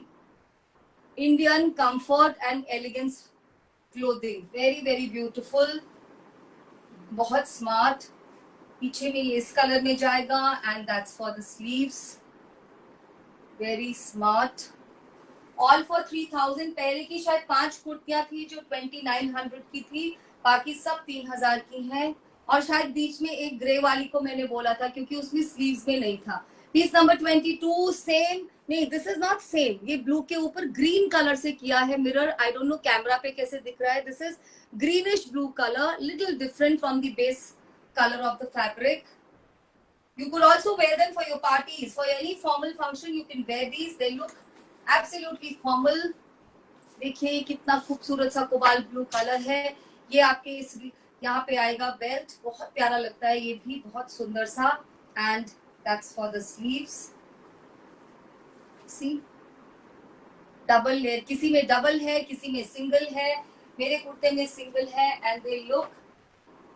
Indian comfort and elegance clothing. Very very beautiful. बहुत स्मार्ट. पीछे में ये इस कलर में जाएगा and that's for the sleeves. Very smart. All for 3000. पहले की शायद 5 कुर्तियां थी जो 2900 की थी, बाकी सब 3000 की हैं. और शायद बीच में एक ग्रे वाली को मैंने बोला था क्योंकि उसमें स्लीव्स में नहीं था. Piece number 22. सेम नहीं, दिस इज नॉट सेम. ये ब्लू के ऊपर ग्रीन कलर से किया है mirror. I don't know camera पे कैसे दिख रहा है. This is greenish blue color, little different from the base color of the fabric. You could also wear them for your parties, for any formal function. You can wear these. They look absolutely formal. देखिए कितना खूबसूरत सा कोबाल्ट ब्लू कलर है. ये आपके इस यहाँ पे आएगा बेल्ट, बहुत प्यारा लगता है ये भी, बहुत सुंदर सा. And that's for the sleeves. See double layer, किसी में डबल है, किसी में सिंगल है. मेरे कुर्ते में सिंगल है and they look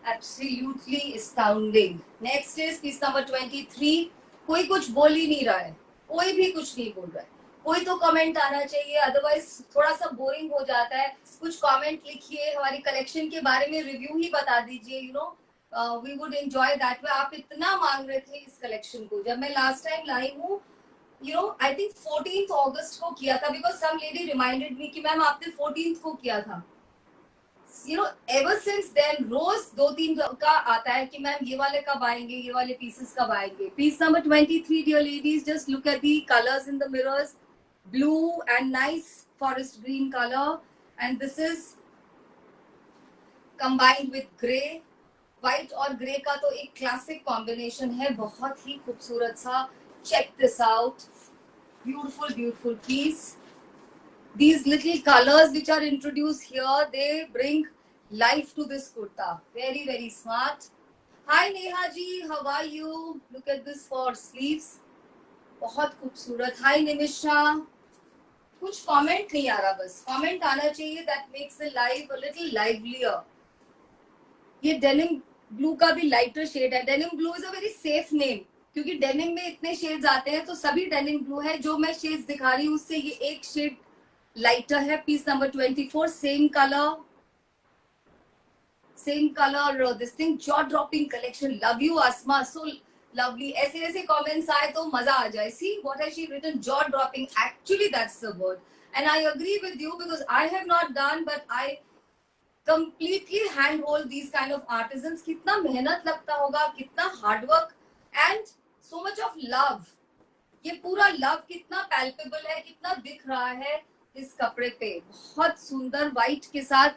absolutely astounding. Next is piece number 23. कोई कुछ बोल ही नहीं रहा है, कोई भी कुछ नहीं बोल रहा है. कोई तो कमेंट आना चाहिए, अदरवाइज थोड़ा सा बोरिंग हो जाता है. कुछ कमेंट लिखिए, हमारी कलेक्शन के बारे में रिव्यू ही बता दीजिए. You know we would enjoy that way. आप इतना मांग रहे थे इस कलेक्शन को. जब मैं लास्ट टाइम लाई हूँ, you know, I think 14th August को किया था, because some lady reminded me कि मैम आपने 14th को किया था. You know, ever since then रोज 2-3 का आता है कि मैम ये वाले कब आएंगे, ये वाले पीसेस कब आएंगे. Piece number 23, dear ladies, just look at the colors in the mirrors. Blue and nice forest green color, and this is combined with grey. White और ग्रे का तो एक क्लासिक कॉम्बिनेशन है, बहुत ही खूबसूरत सा. Check this out. Beautiful beautiful piece. These little colors which are introduced here, they bring life to this kurta. Very very smart. Hi Neha ji, how are you? Look at this for sleeves. बहुत खूबसूरत. Hi निमिषा. कुछ कमेंट नहीं आ रहा, बस कमेंट आना चाहिए. That makes the life a little livelier. ये denim blue का भी lighter shade है. Denim blue is a very safe name क्योंकि denim में इतने shades आते हैं तो सभी denim blue है. जो मैं shades दिखा रही हूँ उससे ये एक shade lighter है. Piece number 24. Same color. This thing, jaw dropping collection. Love you Asma, so lovely. ऐसे ऐसे comments आए तो मजा आ जाए. See what has she written? Jaw dropping. Actually that's the word, and I agree with you because I have not done, but I completely handhold these kind of artisans. कितना मेहनत लगता होगा, कितना hard work and so much of love. ये पूरा love कितना palpable है, कितना दिख रहा है इस कपड़े पे. बहुत सुंदर व्हाइट के साथ.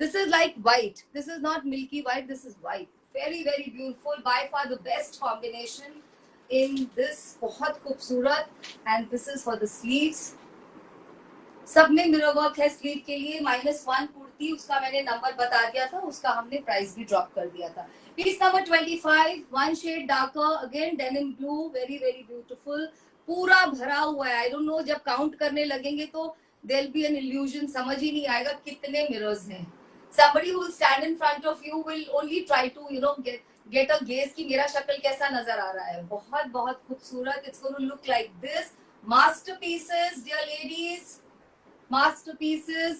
This is like white. This is not milky white. This is white. Very very beautiful. By far the best combination in this. बहुत खूबसूरत. And this is for the sleeves. सब में मिरर वर्क है स्लीव के लिए. -1 कुर्ती, उसका मैंने नंबर बता दिया था, उसका हमने प्राइस भी ड्रॉप कर दिया था. Piece number 25. 1 shade darker, again denim blue. Very very beautiful. पूरा भरा हुआ है. आई डोंट नो, जब काउंट करने लगेंगे तो there'll be an illusion. समझ ही नहीं आएगा कितने मिरर्स हैं. Somebody who will stand in front of you will only try to, you know, get a gaze कि मेरा शक्ल कैसा नजर आ रहा है. बहुत बहुत खूबसूरत. It's going to look like this. Masterpieces, dear ladies. Masterpieces.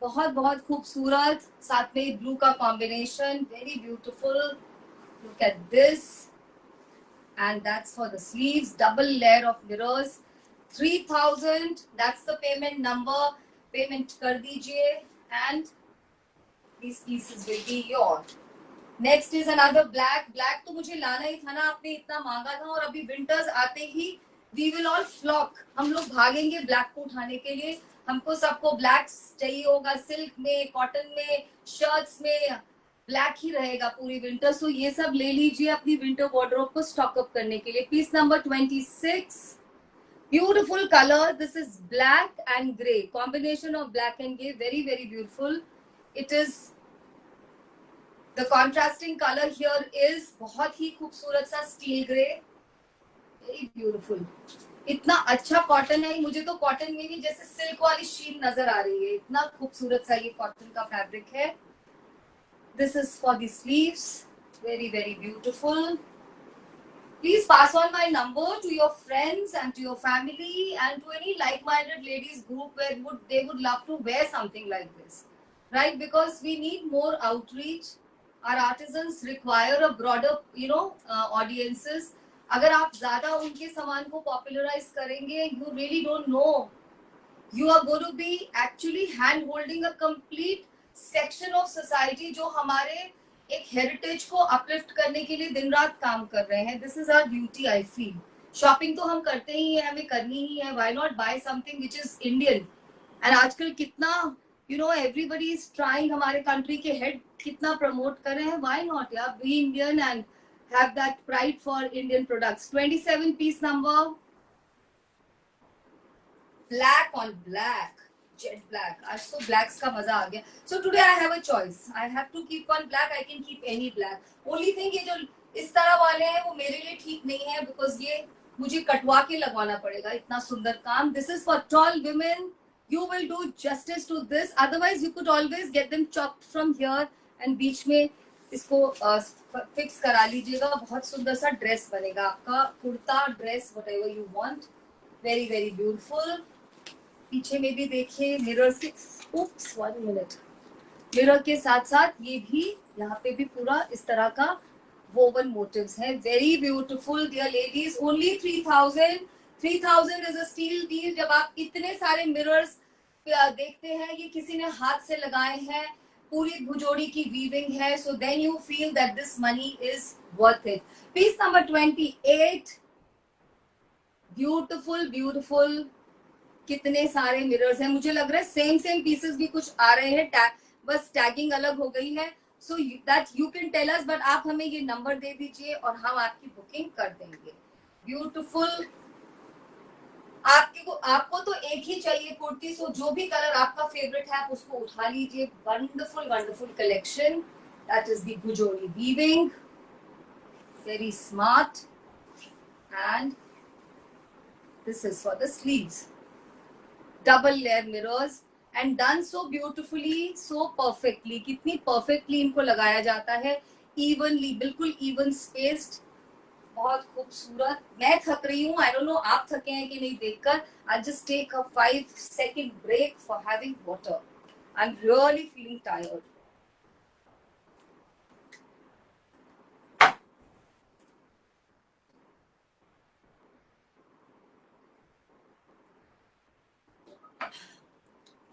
बहुत बहुत खूबसूरत. साथ में ब्लू का combination. Very beautiful. Look at this. And that's for the sleeves. Double layer of mirrors. 3000. That's the payment number. Payment कर दीजिए and these pieces will be yours. Next is another black. Black तो मुझे लाना ही था ना, आपने इतना मांगा था, और अभी विंटर्स आते ही वी विल ऑल फ्लॉक, हम लोग भागेंगे ब्लैक को उठाने के लिए. हमको सबको ब्लैक चाहिए होगा, सिल्क में, कॉटन में, शर्ट्स में ब्लैक ही रहेगा पूरी विंटर. सो ये सब ले लीजिए अपनी विंटर वार्डरोब को स्टॉक अप करने के लिए. Piece number 26, beautiful color. This is black and gray, combination of black and gray, very very beautiful. It is the contrasting color here is बहुत ही खूबसूरत सा स्टील ग्रे, वेरी ब्यूटीफुल. इतना अच्छा कॉटन है, मुझे तो कॉटन में भी जैसे सिल्क वाली शीन नजर आ रही है, इतना खूबसूरत सा ये कॉटन का फैब्रिक है. This is for the sleeves, very very beautiful. Please pass on my number to your friends and to your family and to any like-minded ladies group where they would love to wear something like this, right? Because we need more outreach. Our artisans require a broader, audiences. अगर आप ज़्यादा उनके सामान को popularize करेंगे, you really don't know. You are going to be actually hand holding a complete section of society जो हमारे एक हेरिटेज को अपलिफ्ट करने के लिए दिन रात काम कर रहे हैं. This is our duty. I feel shopping तो हम करते ही है, हमें करनी ही है. Why not buy something which is Indian. And आजकल कितना एवरीबडी इज ट्राइंग, हमारे कंट्री के हेड कितना प्रमोट कर रहे हैं. व्हाई नॉट यार, be Indian and have that pride for Indian products. 27 piece number, black on black, jet black. आज तो blacks का मजा आ गया. So today I have a choice. I have to keep one black. I can keep any black. Only thing ये जो इस तरह वाले हैं वो मेरे लिए ठीक नहीं है, because ये मुझे कटवा के लगवाना पड़ेगा. इतना सुंदर काम. This is for tall women. You will do justice to this. Otherwise you could always get them chopped from here and बीच में इसको फिक्स करा लीजिएगा. बहुत सुंदर सा ड्रेस बनेगा आपका, kurta, dress, whatever you want. Very very beautiful. पीछे में भी देखिए मिरर से, उप्स 1 मिनट, मिरर के साथ साथ ये भी यहाँ पे भी पूरा इस तरह का वोवन मोटिव्स है. Very beautiful dear ladies. Only 3000. 3000 is a steal deal. जब आप इतने सारे मिरर्स देखते हैं, ये किसी ने हाथ से लगाए हैं, पूरी भुजोड़ी की वीविंग है. So then you feel that this money is worth it. Piece number 28, beautiful beautiful. कितने सारे मिरर्स हैं. मुझे लग रहा है सेम पीसेस भी कुछ आ रहे हैं, बस टैगिंग अलग हो गई है. So that you can tell us, but आप हमें ये नंबर दे दीजिए और हम आपकी बुकिंग कर देंगे. ब्यूटीफुल. आपको तो एक ही चाहिए कुर्ती. सो जो भी कलर आपका फेवरेट है आप उसको उठा लीजिए. Wonderful wonderful collection. That is the Bhujodi weaving, very smart. And this is for the sleeves. Double layer mirrors and done so beautifully, so perfectly. कितनी परफेक्टली इनको लगाया जाता है, इवनली, बिल्कुल इवन स्पेस्ड. बहुत खूबसूरत. मैं थक रही हूँ, आई डोंट नो आप थके हैं कि नहीं देखकर. I just take a 5 second break for having water. I am really feeling tired.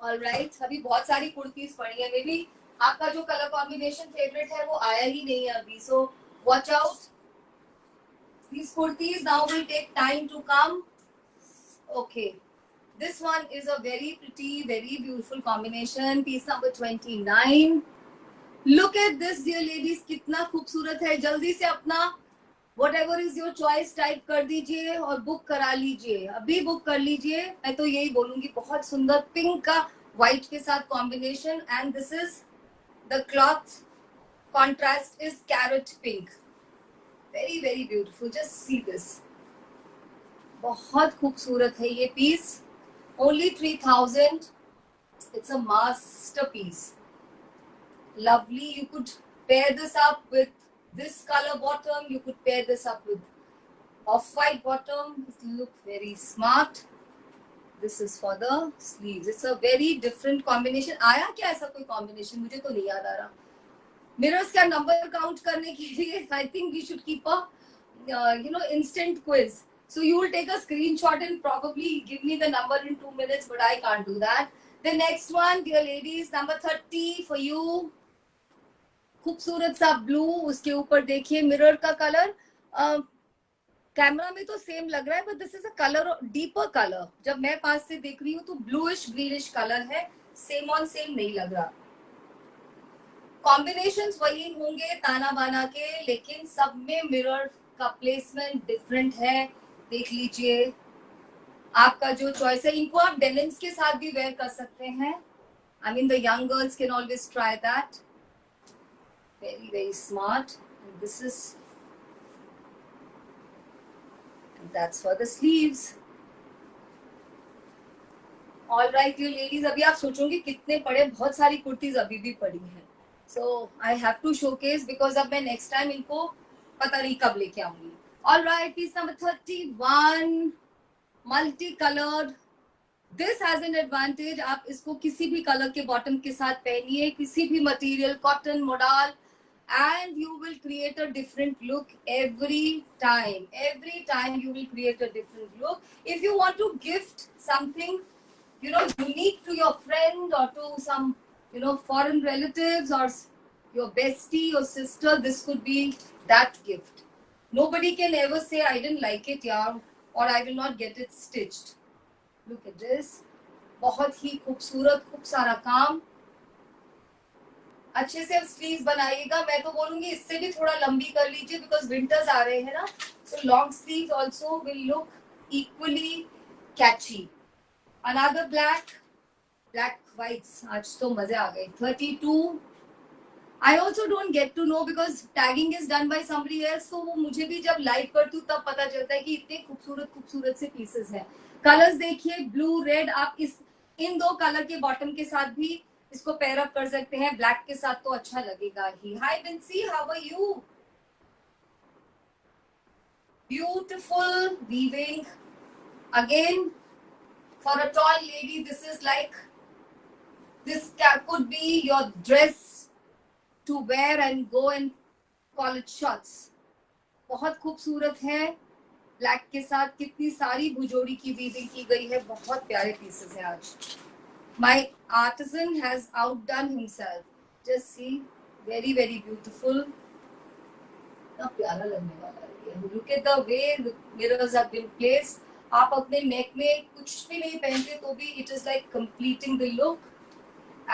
Alright. अभी बहुत सारी कुर्तीज पड़ी है. मे बी आपका जो कलर कॉम्बिनेशन फेवरेट है वो आया ही नहीं है अभी. So watch out. These kurtis now will take time to come. Okay, this one is a very pretty, very beautiful combination. Piece number 29. Look at this, dear ladies. कितना खूबसूरत है. जल्दी से अपना whatever is your choice type कर दीजिए और बुक करा लीजिए. अभी बुक कर लीजिए. मैं तो यही बोलूंगी. बहुत सुंदर पिंक का व्हाइट के साथ combination. And this is the cloth contrast is carrot pink. Very very beautiful. Just see this. बहुत खूबसूरत है ये piece. Only 3000. It's a masterpiece. Lovely. You could pair this up with this color bottom. You could pair this up with off-white bottom. It look very smart. This is for the sleeves. It's a very different combination. आया क्या ऐसा कोई combination? मुझे तो नहीं याद आ रहा. Mirrors का number count करने के लिए I think we should keep a instant quiz. So you will take a screenshot and probably give me the number in 2 minutes, but I can't do that. The next one, dear ladies, number 30 for you. खूबसूरत सा ब्लू, उसके ऊपर देखिए मिरर का कलर, कैमरा में तो सेम लग रहा है but this is a colour, deeper colour. जब मैं पास से देख रही हूँ तो ब्लूइश ग्रीनिश कलर है, सेम ऑन सेम नहीं लग रहा। कॉम्बिनेशंस वही होंगे ताना बाना के, लेकिन सब में मिरर का प्लेसमेंट डिफरेंट है। देख लीजिए आपका जो चॉइस है। इनको आप डेनिम्स के साथ भी वेयर कर सकते हैं। I mean the young girls can always try that. Very very smart. This is, that's for the sleeves. All right you ladies, अभी आप सोचोगे कितने पड़े, बहुत सारी कुर्तीज अभी भी पड़ी हैं। So I have to showcase because अब मैं नेक्स्ट टाइम इनको पता नहीं कब लेके आऊंगी। All right, piece number 31, multi coloured. This has an advantage, आप इसको किसी भी कलर के बॉटम के साथ पहनिए, किसी भी material, cotton, modal, and you will create a different look every time. Every time you will create a different look. If you want to gift something, you know, unique to your friend or to some, you know, foreign relatives or your bestie or sister, this could be that gift. Nobody can ever say I didn't like it, yaar, or I will not get it stitched. Look at this. बहुत ही खूबसूरत, खूब सारा काम। अच्छे से अब स्लीव्स बनाइएगा। मैं तो बोलूंगी इससे भी थोड़ा लंबी कर लीजिए बिकॉज विंटर्स आ रहे हैं ना, so long sleeves also will look equally catchy. Another black, black whites, आज तो मजे आ गए। 32, I also don't get to know because tagging is done by somebody else, तो वो मुझे भी जब लाइव करती हूँ तब पता चलता है कि इतने खूबसूरत खूबसूरत से पीसेस हैं। कलर्स देखिए, ब्लू रेड, आप इस इन दो कलर के बॉटम के साथ भी इसको पेयर अप कर सकते हैं, ब्लैक के साथ तो अच्छा लगेगा ही। Hi Vincy, how are you? Beautiful weaving again for a tall lady. This is like, this could be your dress to wear and go and college shots. बहुत खूबसूरत है, ब्लैक के साथ कितनी सारी भुजोड़ी की वीविंग की गई है, बहुत प्यारे पीसेस हैं आज। My artisan has outdone himself. Just see, very very beautiful. कितना प्यारा लगने वाला है ये। Look at the way the mirrors have been placed. आप अपने नेक में कुछ भी नहीं पहनते तो भी it is like completing the look.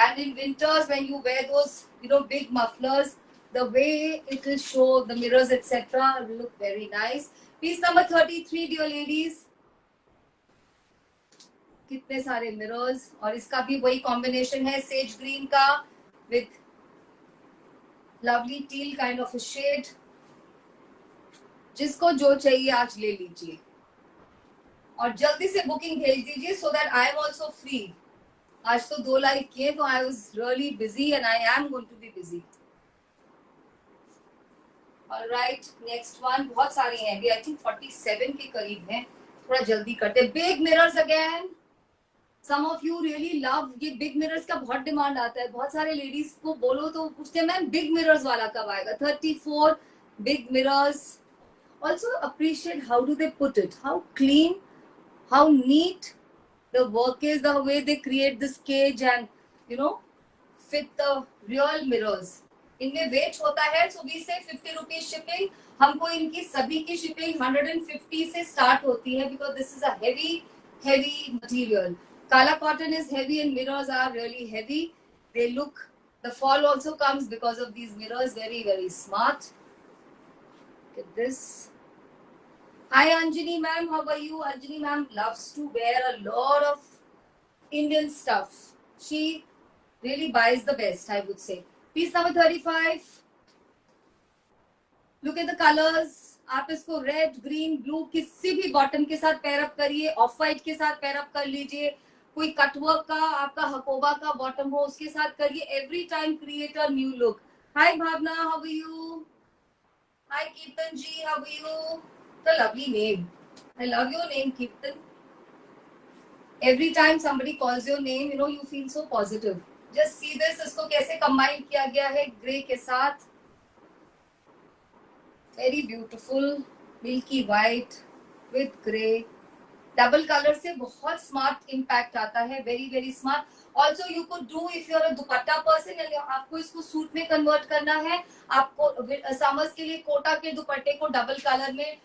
And in winters when you wear those, you know, big mufflers, the way it will show the mirrors etc will look very nice. Piece number 33, dear ladies. कितने सारे मिरर्स, और इसका भी वही कॉम्बिनेशन है सेज ग्रीन का with lovely teal kind of a shade. जिसको जो चाहिए आज ले लीजिए और जल्दी से बुकिंग भेज दीजिए so that I am also free. आज तो 2 लाइव किए तो I was really busy and I am going to be busy. Alright, next one, बहुत सारी हैं अभी, आई थिंक 47 के करीब हैं, थोड़ा जल्दी करते। Big mirrors again, some of you really love ये बिग मिरर्स का बहुत डिमांड आता है। बहुत सारे लेडीज को बोलो तो पूछते हैं मैम बिग मिरर्स वाला कब आएगा। 34 big mirrors. Also appreciate how do they put it, how clean, how neat the work is, the way they create this cage and you know fit the real mirrors. इनमें वेट होता है, so we say 50 rupees shipping. हमको इनकी सभी की शिपिंग 150 से स्टार्ट होती है because this is a heavy material. Kala cotton is heavy and mirrors are really heavy. They look, the fall also comes because of these mirrors. Very very smart. Look at this. Hi Anjani ma'am, how are you? Anjani ma'am loves to wear a lot of Indian stuff. She really buys the best, I would say. Piece number 35. Look at the colors. आप इसको रेड, ग्रीन, ब्लू किसी भी बॉटम के साथ पेयर अप करिए, ऑफ वाइट के साथ पेयर अप कर लीजिए, कोई कटवर्क का आपका हकोबा का बॉटम हो उसके साथ करिए। Every time create a new look. Hi Bhavna, how are you? Hi Kirtan ji, how are you? The lovely name. I love your name, Kirtan. Every time somebody calls your name, you know, you feel so positive. Just see this, इसको कैसे कंबाइन किया गया है ग्रे के साथ। Very beautiful, milky white with grey. Double colour से बहुत स्मार्ट इम्पैक्ट आता है, very very smart. Also you could do, if you are a dupatta person, person आपको इसको सूट में कन्वर्ट करना है, आपको समर्स के लिए कोटा के दुपट्टे को डबल कलर में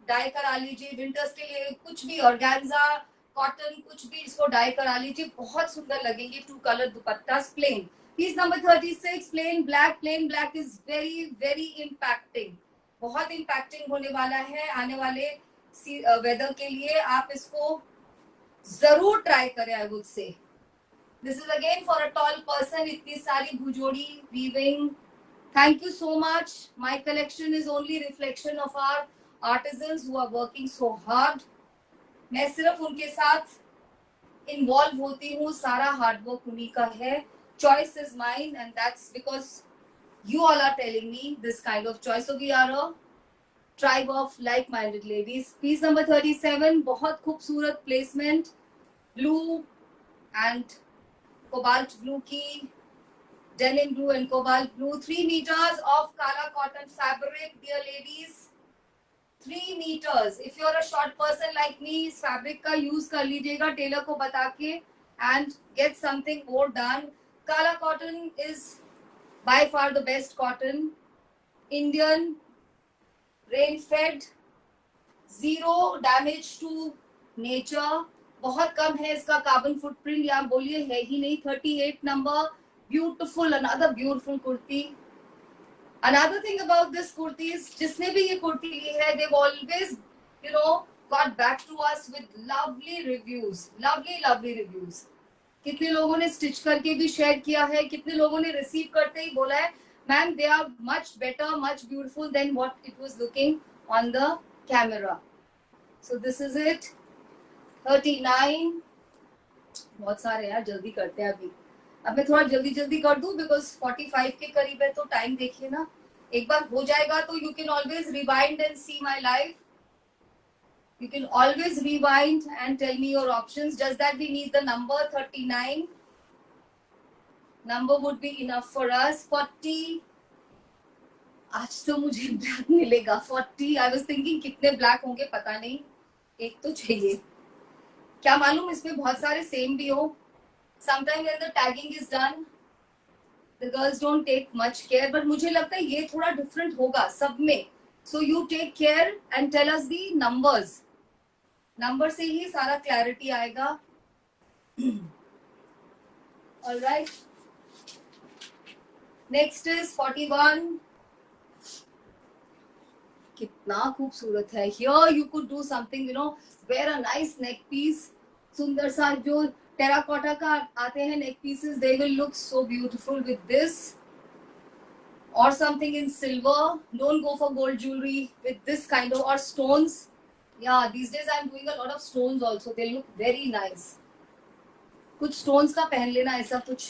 डाई करा लीजिए, विंटर्स के लिए कुछ भी ऑर्गेन्जा कॉटन कुछ भी इसको डाई करा लीजिए, बहुत सुंदर लगेंगे 2 colour dupatta plain. Piece number 36 plain black is very very impacting, बहुत इम्पैक्टिंग होने वाला है आने वाले वेदर के लिए। आप इसको जरूर ट्राई करें, I would say. This is again for a tall person, इतनी सारी Bhujodi weaving, thank you so much. My collection is only reflection of our artisans who are working so hard. मैं सिर्फ उनके साथ इन्वॉल्व होती हूँ, सारा हार्डवर्क उन्हीं का है। Choice is mine and that's because you all are telling me this kind of choice. So we are a tribe of like-minded ladies. Piece number 37, बहुत खूबसूरत placement, blue and cobalt blue की, denim blue and cobalt blue, 3 meters of kala cotton fabric, dear ladies. 3 meters. If you're a short person like me, इस fabric का use कर लीजिएगा टेलर को बता के and get something more done. Kala cotton is by far the best cotton, Indian, rain fed, zero damage to nature, बहुत कम है इसका कार्बन फुटप्रिंट, या बोलिए है ही नहीं। 38 number, beautiful, another beautiful kurti. Another thing about this kurti is जिसने भी ये कुर्ती ली है, they've always got back to us with lovely reviews. कितने लोगों ने स्टिच करके भी शेयर किया है, कितने लोगों ने रिसीव करते ही बोला है ma'am they are much better, much beautiful than what it was looking on the camera. So this is it. 39, बहुत सारे यार, जल्दी करते हैं। अब मैं थोड़ा जल्दी कर दूं बिकॉज 45 के करीब है, तो टाइम देखिए ना। एक बार हो जाएगा तो you can always rewind and see my life. You can always rewind and tell me your options. Just that we need the number 39. Number would be enough for us. 40. आज तो मुझे ब्लैक मिलेगा। 40. I was thinking कितने ब्लैक होंगे पता नहीं, एक तो चाहिए। क्या मालूम इसमें बहुत सारे सेम भी हो। Sometimes when the tagging is done, the girls don't take much care. But मुझे लगता है ये थोड़ा different होगा सब में. So you take care and tell us the numbers. Number से ही सारा क्लैरिटी आएगा। Alright, next is 41। कितना खूबसूरत है। Here you could do something, wear a nice neck piece, सुंदर सा जो टेराकोटा का आते हैं neck pieces, they will look so beautiful with this, और something in silver. Don't go for gold jewellery with this kind of, और stones. Yeah, these days I'm doing a lot of stones also. They look very nice. कुछ stones का पहन लेना ऐसा कुछ,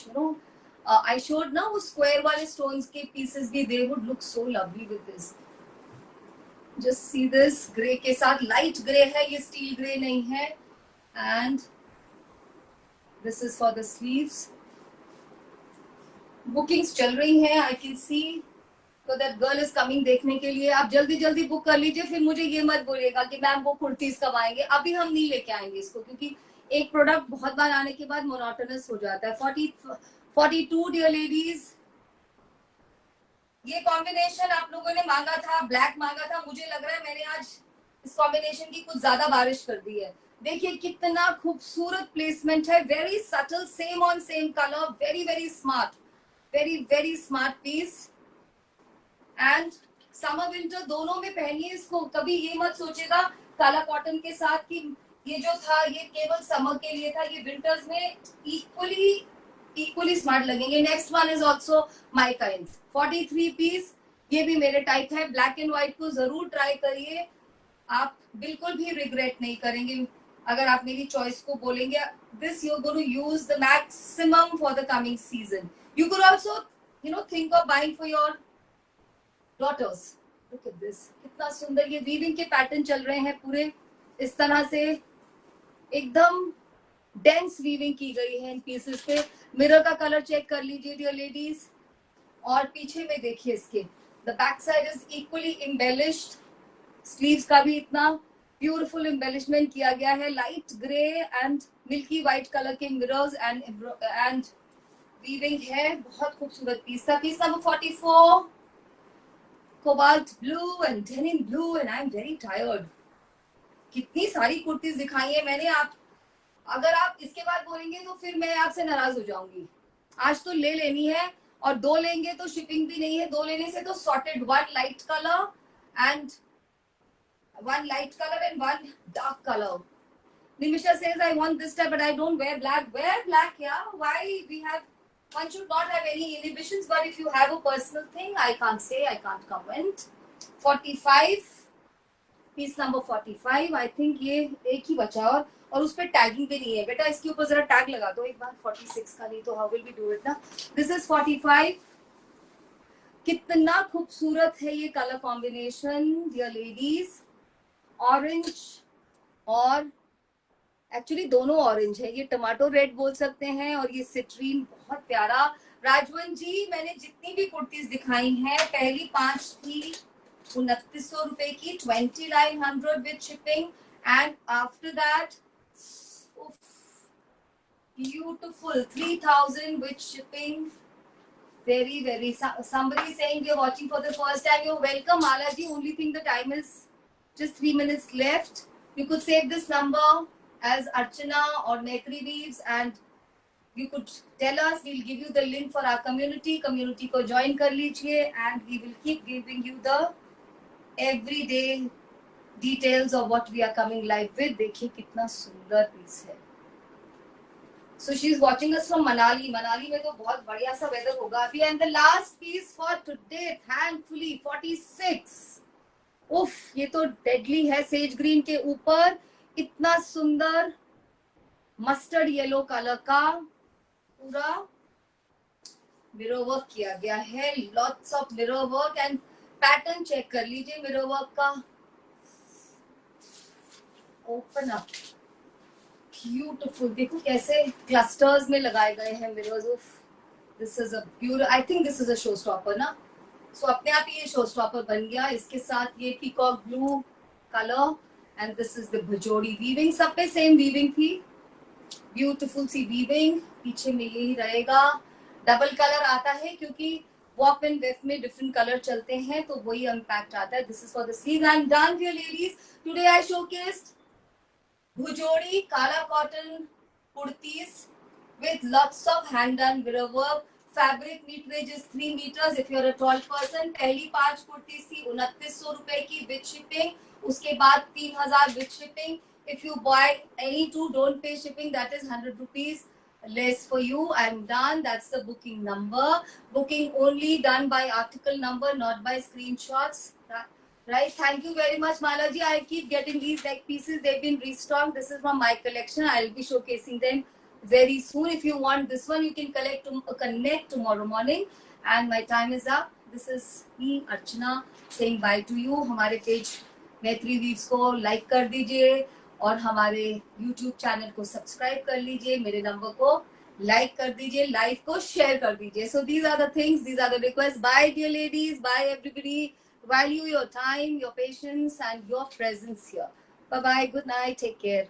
I showed ना वो square वाले stones के pieces भी, they would look so lovely with this. Just see this grey के साथ, light grey है ये, steel grey नहीं है, and this is for the sleeves. Bookings चल रही हैं, I can see. So that girl is coming देखने के लिए। आप जल्दी बुक कर लीजिए, फिर मुझे ये मत बोलिएगा कि मैम वो कुर्तीज कब आएंगे। अभी हम नहीं लेके आएंगे इसको, क्योंकि एक प्रोडक्ट बहुत बार आने के बाद मोनोटोनस हो जाता है। 42 डियर लेडीज, ये कॉम्बिनेशन आप लोगों ने मांगा था, ब्लैक मांगा था। मुझे लग रहा है मैंने आज इस कॉम्बिनेशन की कुछ ज्यादा बारिश कर दी है। देखिए कितना खूबसूरत प्लेसमेंट है, very subtle, same on same colour, very very smart, very smart piece. And summer winter दोनों में पहनिए इसको। कभी ये मत सोचेगा काला कॉटन के साथ कि ये जो था ये केवल समर के लिए था, ये विंटर्स में इक्वली स्मार्ट लगेंगे। Next one is also my kind, 43 piece, ये भी मेरे टाइप है। ब्लैक एंड व्हाइट को जरूर ट्राई करिए, आप बिल्कुल भी रिग्रेट नहीं करेंगे अगर आप मेरी चॉइस को बोलेंगे। This you going to use the maximum for the coming season. You could also think of buying for your daughters. Look at this, कितना सुंदर ये वीविंग के पैटर्न चल रहे हैं पूरे इस तरह से, एकदम डेंस वीविंग की गई है इन पीसेस पे। मिरर का कलर चेक कर लीजिए डियर लेडीज, और पीछे में देखिए इसके, the back side is equally embellished. Sleeves का भी इतना ब्यूटीफुल एम्बेलिशमेंट किया गया है। Light grey and milky white colour के मिरर्स एंड वीविंग है, बहुत खूबसूरत पीस था. Piece number 44, cobalt blue and denim blue, and I am very tired. कितनी सारी कुर्तीज दिखाई है मैंने. आप अगर आप इसके बाद बोलेंगे तो फिर मैं आपसे नाराज हो जाऊंगी. आज तो ले लेनी है, और 2 लेंगे तो शिपिंग भी नहीं है. 2 लेने से तो sorted. 1 light colour and 1 dark color. Nimisha says, I want this type, but I don't wear black. Wear black, yeah. Why? One should not have any inhibitions, but if you have a personal thing, I can't say, I can't comment. 45, piece number 45. I think ये एक ही बचा, और उस पर टैगिंग भी नहीं है. बेटा इसके ऊपर जरा टैग लगा दो एक बार. 46 का नहीं तो how will we do it ना. This is 45. कितना खूबसूरत है ये colour combination, dear ladies. Orange और एक्चुअली दोनों ऑरेंज है. ये टमाटो रेड बोल सकते हैं, और ये सिट्रीन. बहुत प्यारा. राजवन जी, मैंने जितनी भी कुर्तीज दिखाई हैं, पहली 5 थी 2900 रुपए की, 2900 with shipping, and after that beautiful 3000 with shipping. Very somebody saying you're watching for the first time. You're welcome, Malaji. Only thing, the time is just 3 minutes left. You could save this number as Archana or Maitri Weaves, and you could tell us. We'll give you the link for our community. Community ko join kar lijiye, and we will keep giving you the everyday details of what we are coming live with. देखिए कितना सुंदर पीस है. So she's watching us from Manali. Manali में तो बहुत बढ़िया सा weather होगा अभी. And the last piece for today, thankfully, 46. उफ, ये तो deadly है. सेज ग्रीन के ऊपर इतना सुंदर मस्टर्ड येलो कलर का पूरा मिरर वर्क किया गया है. Lots of mirror work, and pattern check कर लीजिए मिरर वर्क का. Open up, beautiful. देखो कैसे क्लस्टर्स में लगाए गए हैं mirrors. Of this is a beautiful. I think this is a show stopper ना. सो अपने आप ही ये शो स्टॉपर बन गया. इसके साथ ये peacock blue colour, and this is the Bhujodi weaving. सब पे सेम वीविंग थी. ब्यूटिफुल सी वीविंग. पीछे में यही रहेगा. डबल कलर आता है क्योंकि वॉक एंड वेफ में डिफरेंट कलर चलते हैं, तो वही इम्पैक्ट आता है. This is for the sleeve. I am done dear ladies. Today I showcased Bhujodi Kala cotton kurtis with lots of hand done mirror work. Fabric meterage is 3 meters if you're a tall person. पहली 5 कुर्तीज थी 2900 रुपए की with shipping. उसके बाद 3000 with shipping. If you buy any two, don't pay shipping. That is 100 rupees less for you. I'm done. That's the booking number. Booking only done by article number, not by screenshots. Right, thank you very much, Malaji. I keep getting these like pieces. They've been restocked. This is from my collection. I'll be showcasing them very soon. If you want this one, you can connect tomorrow morning. And my time is up. This is me, Archana, saying bye to you. हमारे पेज मैत्री वीव्स को लाइक कर दीजिए, और हमारे YouTube चैनल को सब्सक्राइब कर लीजिए. मेरे नंबर को लाइक कर दीजिए, लाइव को शेयर कर दीजिए. So these are the things, these are the requests. Bye, dear ladies. Bye, everybody. Value your time, your patience, and your presence here. Bye bye. Good night. Take care.